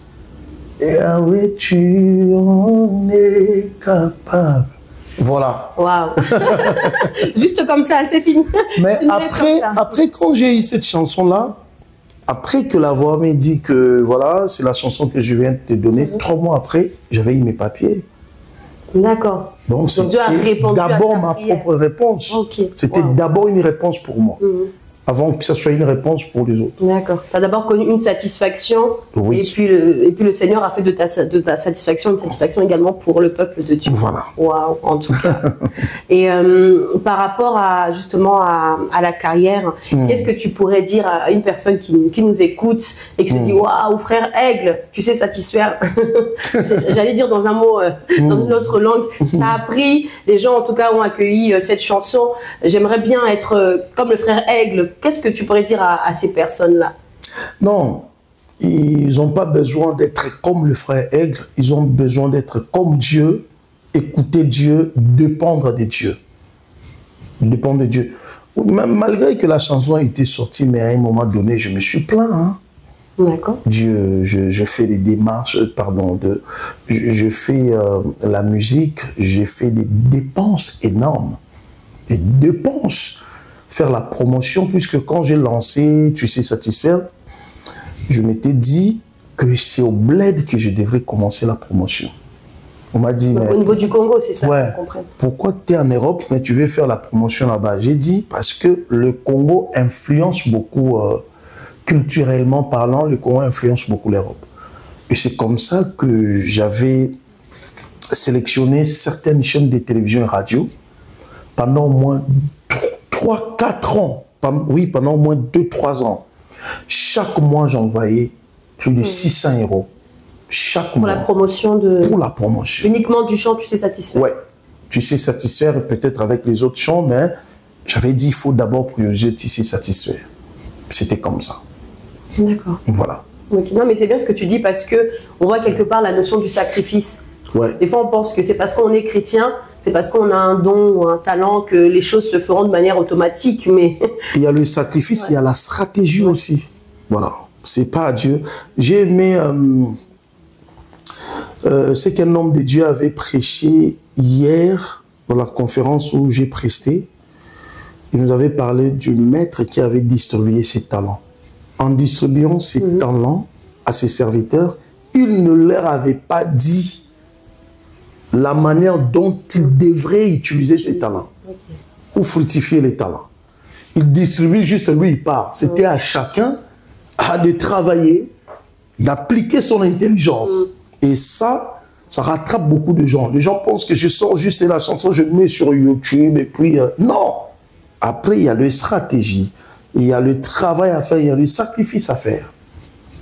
et ah oui, tu en es capable. Voilà. Waouh. Juste comme ça, c'est fini. Mais après, quand j'ai eu cette chanson-là, après que la voix m'ait dit que voilà, c'est la chanson que je viens de te donner, 3 mois après, j'avais eu mes papiers. D'accord. Donc c'était d'abord ma propre réponse. C'était d'abord une réponse pour moi. Avant que ce soit une réponse pour les autres. D'accord. Tu as d'abord connu une satisfaction, et puis le Seigneur a fait de ta satisfaction une satisfaction également pour le peuple de Dieu. Voilà. Waouh, en tout cas. Et par rapport à justement à la carrière, qu'est-ce que tu pourrais dire à une personne qui nous écoute et qui se dit waouh, frère Aigle, tu sais satisfaire. J'allais dire dans un mot, dans une autre langue. Ça a pris, les gens en tout cas ont accueilli cette chanson. J'aimerais bien être comme le frère Aigle. Qu'est-ce que tu pourrais dire à ces personnes-là? Non, ils n'ont pas besoin d'être comme le frère Aigle, ils ont besoin d'être comme Dieu, écouter Dieu, dépendre de Dieu. Dépendre de Dieu. Malgré que la chanson a été sortie, mais à un moment donné, je me suis plaint. Hein. D'accord. Dieu, je fais des démarches, pardon, je fais la musique, j'ai fait des dépenses énormes. Des dépenses. Faire la promotion, puisque quand j'ai lancé Tu sais satisfaire, je m'étais dit que c'est au bled que je devrais commencer la promotion. On m'a dit... Donc, au niveau du Congo, c'est ça, ouais, je comprends. Pourquoi tu es en Europe, mais tu veux faire la promotion là-bas? J'ai dit parce que le Congo influence beaucoup, culturellement parlant, le Congo influence beaucoup l'Europe. Et c'est comme ça que j'avais sélectionné certaines chaînes de télévision et radio pendant au moins 3-4 ans, oui, pendant au moins 2-3 ans. Chaque mois, j'envoyais plus de 600 € chaque mois. Pour la promotion de... Pour la promotion. Uniquement du chant, tu sais satisfaire. Ouais, tu sais satisfaire peut-être avec les autres chants, mais j'avais dit il faut d'abord prioriser tu sais satisfaire. C'était comme ça. D'accord. Voilà. Okay. Non, mais c'est bien ce que tu dis parce que on voit quelque part la notion du sacrifice. Ouais. Des fois, on pense que c'est parce qu'on est chrétien, c'est parce qu'on a un don ou un talent que les choses se feront de manière automatique. Mais il y a le sacrifice, il y a la stratégie aussi. Voilà. C'est pas à Dieu. J'ai aimé ce qu'un homme de Dieu avait prêché hier dans la conférence où j'ai presté. Il nous avait parlé du maître qui avait distribué ses talents. En distribuant ses talents à ses serviteurs, il ne leur avait pas dit la manière dont il devrait utiliser ses talents pour fructifier les talents. Il distribue juste, lui, il part. C'était à chacun de travailler, d'appliquer son intelligence. Et ça, ça rattrape beaucoup de gens. Les gens pensent que je sors juste la chanson, je mets sur YouTube et puis... non. Après, il y a le stratégie, il y a le travail à faire, il y a le sacrifice à faire.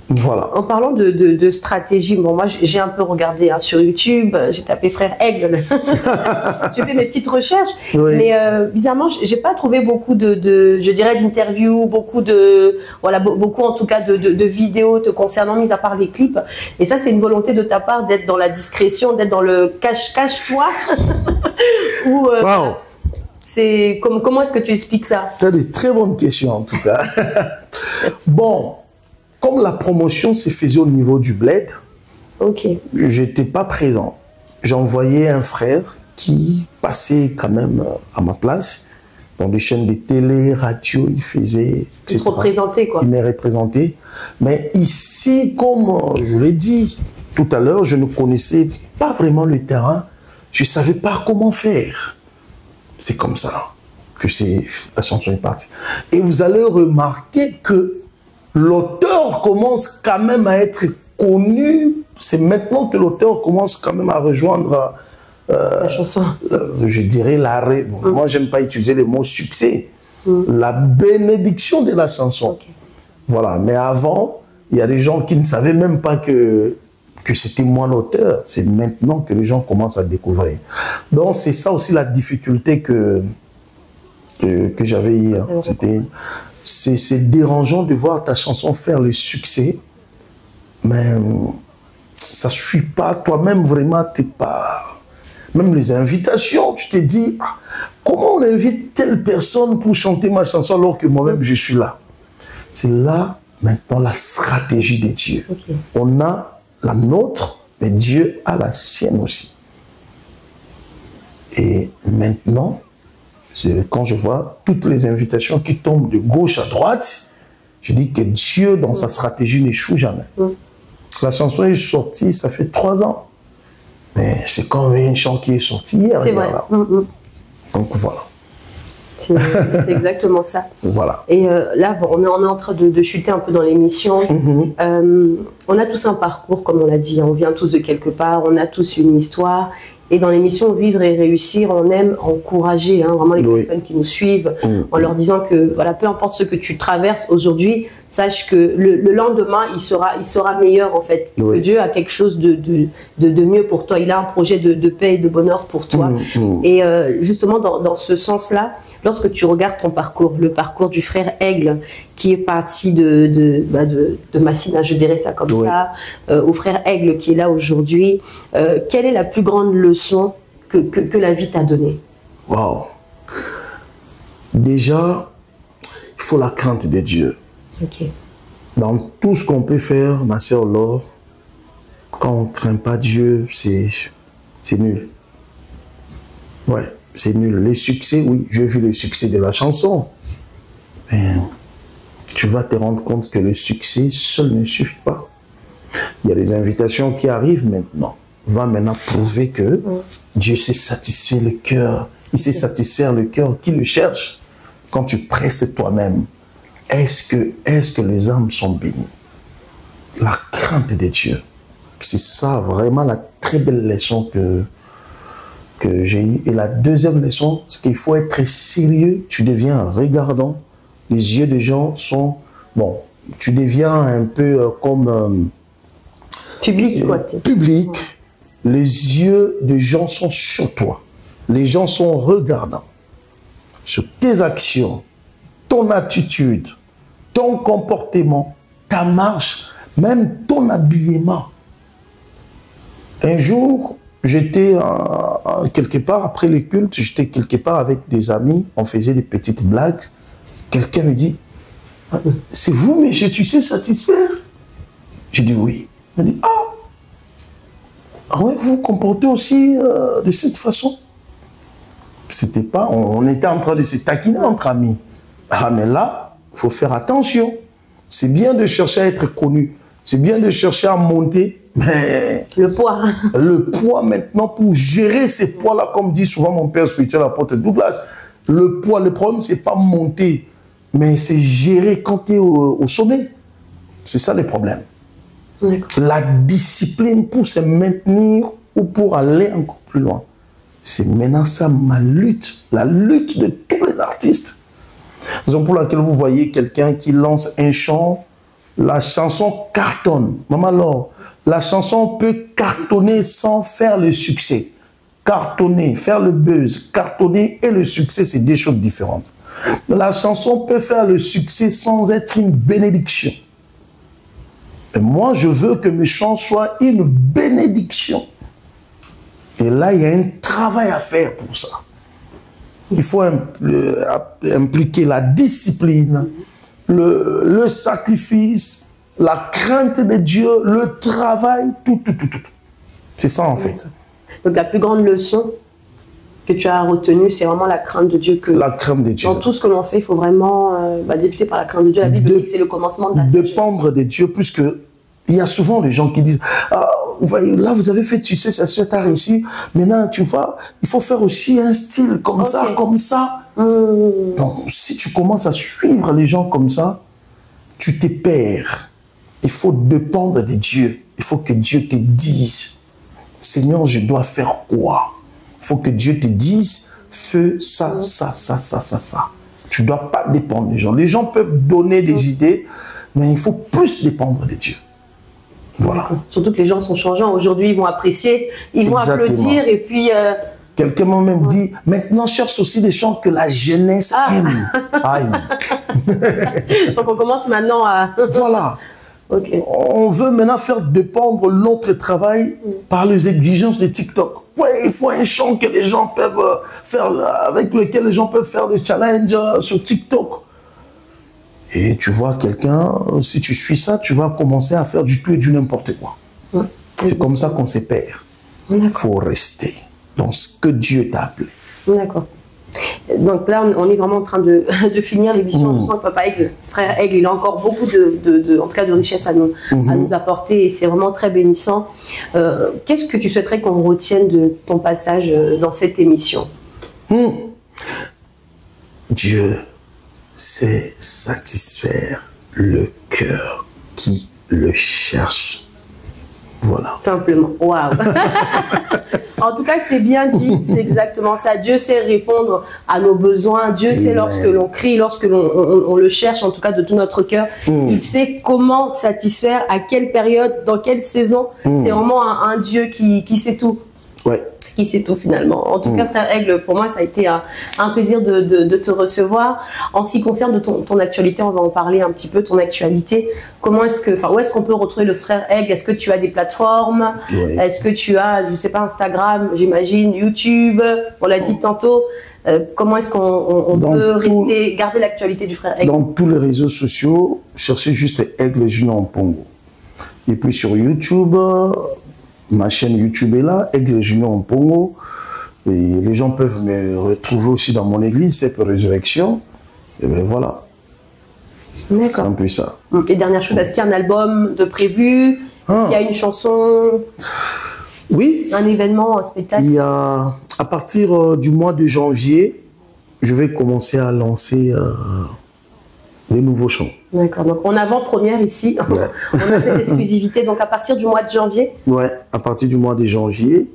Voilà. En parlant de stratégie, bon, moi j'ai un peu regardé sur YouTube, j'ai tapé Frère Aigle, j'ai fait mes petites recherches, oui. Mais bizarrement, j'ai pas trouvé beaucoup je dirais, d'interviews, beaucoup en tout cas de vidéos te concernant, mis à part les clips. Et ça, c'est une volonté de ta part d'être dans la discrétion, d'être dans le cache-toi. Ou, wow. Comment est-ce que tu expliques ça? Tu as de très bonnes questions en tout cas. Bon. Comme la promotion se faisait au niveau du bled, je n'étais pas présent. J'envoyais un frère qui passait quand même à ma place. Dans des chaînes de télé, radio, il faisait... Il te représentait, quoi. Il m'est représenté. Mais ici, comme je l'ai dit tout à l'heure, je ne connaissais pas vraiment le terrain. Je ne savais pas comment faire. C'est comme ça que la chanson est partie. Et vous allez remarquer que l'auteur commence quand même à être connu. C'est maintenant que l'auteur commence quand même à rejoindre la chanson. Je dirais l'arrêt. Bon, moi, j'aime pas utiliser le mot succès. La bénédiction de la chanson. Voilà. Mais avant, il y a des gens qui ne savaient même pas que c'était moi l'auteur. C'est maintenant que les gens commencent à découvrir. Donc, c'est ça aussi la difficulté que j'avais hier. C'est dérangeant de voir ta chanson faire le succès, mais ça ne suit pas. Toi-même, vraiment, tu n'es pas... Même les invitations, tu te dis, comment on invite telle personne pour chanter ma chanson alors que moi-même, je suis là? C'est là, maintenant, la stratégie de Dieu. On a la nôtre, mais Dieu a la sienne aussi. Et maintenant... Quand je vois toutes les invitations qui tombent de gauche à droite, je dis que Dieu, dans sa stratégie, n'échoue jamais. La chanson est sortie, ça fait 3 ans. Mais c'est comme une chanson qui est sortie hier. C'est vrai. Donc voilà. C'est exactement ça. Voilà. Et là, bon, on est en train de chuter un peu dans l'émission. On a tous un parcours, comme on l'a dit. On vient tous de quelque part, on a tous une histoire. Et dans l'émission Vivre et Réussir, on aime encourager vraiment les personnes qui nous suivent en leur disant que voilà, peu importe ce que tu traverses aujourd'hui, sache que le lendemain, il sera meilleur en fait. Que Dieu a quelque chose de mieux pour toi. Il a un projet de paix et de bonheur pour toi. Et justement, dans ce sens-là, lorsque tu regardes ton parcours, le parcours du frère Aigle, qui est parti de Massina, je dirais ça comme ça, au frère Aigle qui est là aujourd'hui, quelle est la plus grande leçon que la vie t'a donnée? Wow. Déjà, il faut la crainte de Dieu. Dans tout ce qu'on peut faire, ma sœur Laure, quand on ne craint pas Dieu, c'est nul. Ouais, c'est nul. Les succès, oui, j'ai vu le succès de la chanson. Mais tu vas te rendre compte que le succès seul ne suffit pas. Il y a des invitations qui arrivent maintenant. Va maintenant prouver que Dieu sait satisfaire le cœur. Il sait satisfaire le cœur qui le cherche. Quand tu prestes toi-même, est-ce que les âmes sont bénies? La crainte de Dieu. C'est ça vraiment la très belle leçon que j'ai eue. Et la deuxième leçon, c'est qu'il faut être sérieux. Tu deviens regardant. Les yeux des gens sont... Bon, tu deviens un peu comme... public, quoi. Public. Les yeux des gens sont sur toi. Les gens sont regardants. Sur tes actions, ton attitude, ton comportement, ta marche, même ton habillement. Un jour, j'étais quelque part, après le culte, j'étais quelque part avec des amis, on faisait des petites blagues. Quelqu'un me dit, c'est vous, monsieur, tu sais satisfaire? J'ai dit oui. Il m'a dit, ah ouais, vous vous comportez aussi de cette façon? C'était pas, on était en train de se taquiner entre amis. Ah, mais là, il faut faire attention. C'est bien de chercher à être connu. C'est bien de chercher à monter. Mais le poids. Le poids maintenant, pour gérer ces poids-là, comme dit souvent mon père spirituel, l'apôtre Douglas, le poids, le problème, c'est pas monter, mais c'est gérer quand tu es au sommet. C'est ça le problème. La discipline pour se maintenir ou pour aller encore plus loin. C'est maintenant ça ma lutte, la lutte de tous les artistes. Raison pour laquelle vous voyez quelqu'un qui lance un chant, la chanson cartonne. Maman Laure, la chanson peut cartonner sans faire le succès. Cartonner, faire le buzz, cartonner et le succès, c'est deux choses différentes. La chanson peut faire le succès sans être une bénédiction. Et moi, je veux que mes chants soient une bénédiction. Et là, il y a un travail à faire pour ça. Il faut impliquer la discipline, le sacrifice, la crainte de Dieu, le travail, tout. C'est ça, en fait. Donc, la plus grande leçon que tu as retenue, c'est vraiment la crainte de Dieu. La crainte de Dieu. Dans tout ce que l'on fait, il faut vraiment débuter par la crainte de Dieu. La Bible dit que c'est le commencement de la sagesse. Dépendre de Dieu, puisque il y a souvent des gens qui disent ah, là, vous avez fait, tu sais, ça t'a réussi. Maintenant, tu vois, il faut faire aussi un style comme ça, comme ça. Non, si tu commences à suivre les gens comme ça, tu te perds. Il faut dépendre de Dieu. Il faut que Dieu te dise, Seigneur, je dois faire quoi? Il faut que Dieu te dise, fais ça. Tu ne dois pas dépendre des gens. Les gens peuvent donner des idées, mais il faut plus dépendre de Dieu. Voilà. Surtout que les gens sont changeants. Aujourd'hui, ils vont apprécier, ils vont applaudir et puis... Quelqu'un m'a même dit, maintenant cherche aussi des chants que la jeunesse aime. Aïe. Donc on commence maintenant à... Voilà. On veut maintenant faire dépendre notre travail par les exigences de TikTok. Ouais, il faut un chant que les gens peuvent faire, avec lequel les gens peuvent faire des challenges sur TikTok. Et tu vois quelqu'un, si tu suis ça, tu vas commencer à faire du tout et du n'importe quoi. C'est comme ça qu'on se perd. Il faut rester dans ce que Dieu t'a appelé. D'accord. Donc là, on est vraiment en train de finir l'émission. Je sens que Papa Aigle, Frère Aigle, il a encore beaucoup en tout cas de richesse à nous apporter et c'est vraiment très bénissant. Qu'est-ce que tu souhaiterais qu'on retienne de ton passage dans cette émission? Dieu sait satisfaire le cœur qui le cherche. Voilà. Simplement. Waouh. En tout cas, c'est bien dit. C'est exactement ça. Dieu sait répondre à nos besoins. Dieu sait lorsque l'on crie, lorsque l'on le cherche, en tout cas de tout notre cœur. Il sait comment satisfaire, à quelle période, dans quelle saison. C'est vraiment un Dieu qui sait tout. Ouais. Qui sait tout finalement. En tout cas, Frère Aigle, pour moi, ça a été un plaisir de te recevoir. En ce qui concerne de ton actualité, on va en parler un petit peu, ton actualité. Comment est-ce que, où est-ce qu'on peut retrouver le Frère Aigle? Est-ce que tu as des plateformes? Est-ce que tu as, je sais pas, Instagram, j'imagine, YouTube? On l'a dit tantôt. Comment est-ce qu'on peut garder l'actualité du Frère Aigle? Dans tous les réseaux sociaux, cherchez juste Aigle Junior Mpongo. Et puis sur YouTube, ma chaîne YouTube est là, Aigle Junior Mpongo. Et les gens peuvent me retrouver aussi dans mon église, c'est pour Résurrection. Et bien voilà. D'accord. C'est un peu ça. Et dernière chose, est-ce qu'il y a un album de prévu? Est-ce qu'il y a une chanson? Oui. Un événement, un spectacle? Il y a, à partir du mois de janvier, je vais commencer à lancer des nouveaux chants. D'accord, donc en avant-première ici, on a cette exclusivité, donc à partir du mois de janvier? Ouais, à partir du mois de janvier,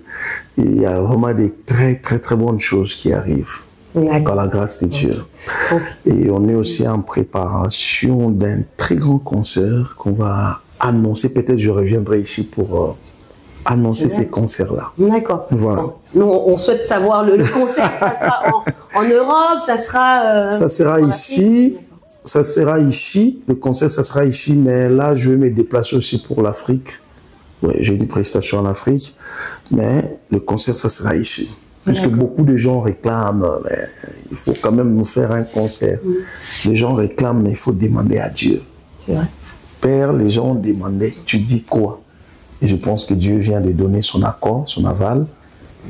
il y a vraiment des très bonnes choses qui arrivent, par la grâce de Dieu. Et on est aussi en préparation d'un très grand concert qu'on va annoncer, peut-être je reviendrai ici pour annoncer ces concerts-là. D'accord. Voilà. Bon. Nous, on souhaite savoir le concert, ça sera en Europe, ça sera... ça sera ici. Ça sera ici, le concert, ça sera ici, mais là, je vais me déplacer aussi pour l'Afrique. Ouais, j'ai une prestation en Afrique, mais le concert, ça sera ici. Puisque beaucoup de gens réclament, mais il faut quand même nous faire un concert. Les gens réclament, mais il faut demander à Dieu. C'est vrai. Père, les gens ont demandé, tu dis quoi? Et je pense que Dieu vient de donner son accord, son aval,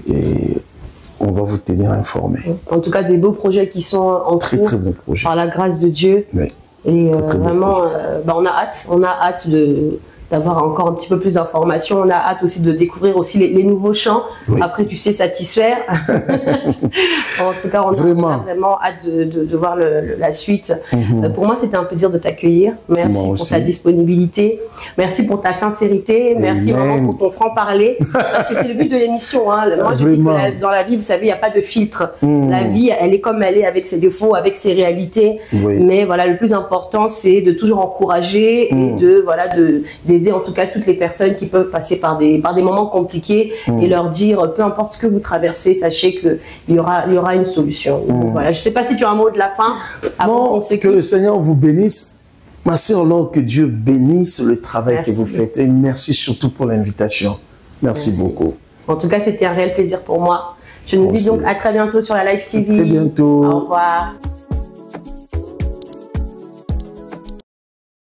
et on va vous tenir informé. En tout cas, des beaux projets qui sont en cours, très beaux projets. Par la grâce de Dieu. Oui. Et vraiment, on a hâte de d'avoir encore un petit peu plus d'informations. On a hâte aussi de découvrir aussi les nouveaux chants. Oui. Après, tu sais satisfaire. En tout cas, on a vraiment hâte de voir la suite. Pour moi, c'était un plaisir de t'accueillir. Merci pour ta disponibilité. Merci pour ta sincérité. Merci vraiment pour ton franc-parler. Parce que c'est le but de l'émission. Hein. Moi, je dis que dans la vie, vous savez, il n'y a pas de filtre. La vie, elle est comme elle est, avec ses défauts, avec ses réalités. Mais voilà, le plus important, c'est de toujours encourager et d'aider en tout cas toutes les personnes qui peuvent passer par des moments compliqués et leur dire, peu importe ce que vous traversez, sachez qu'il y aura une solution. Donc, voilà. Je ne sais pas si tu as un mot de la fin. Non, que le Seigneur vous bénisse. Ma sœur Laure, que Dieu bénisse le travail que vous faites. Et merci surtout pour l'invitation. Merci beaucoup. En tout cas, c'était un réel plaisir pour moi. Je nous dis donc à très bientôt sur la Live TV. À très bientôt. Au revoir.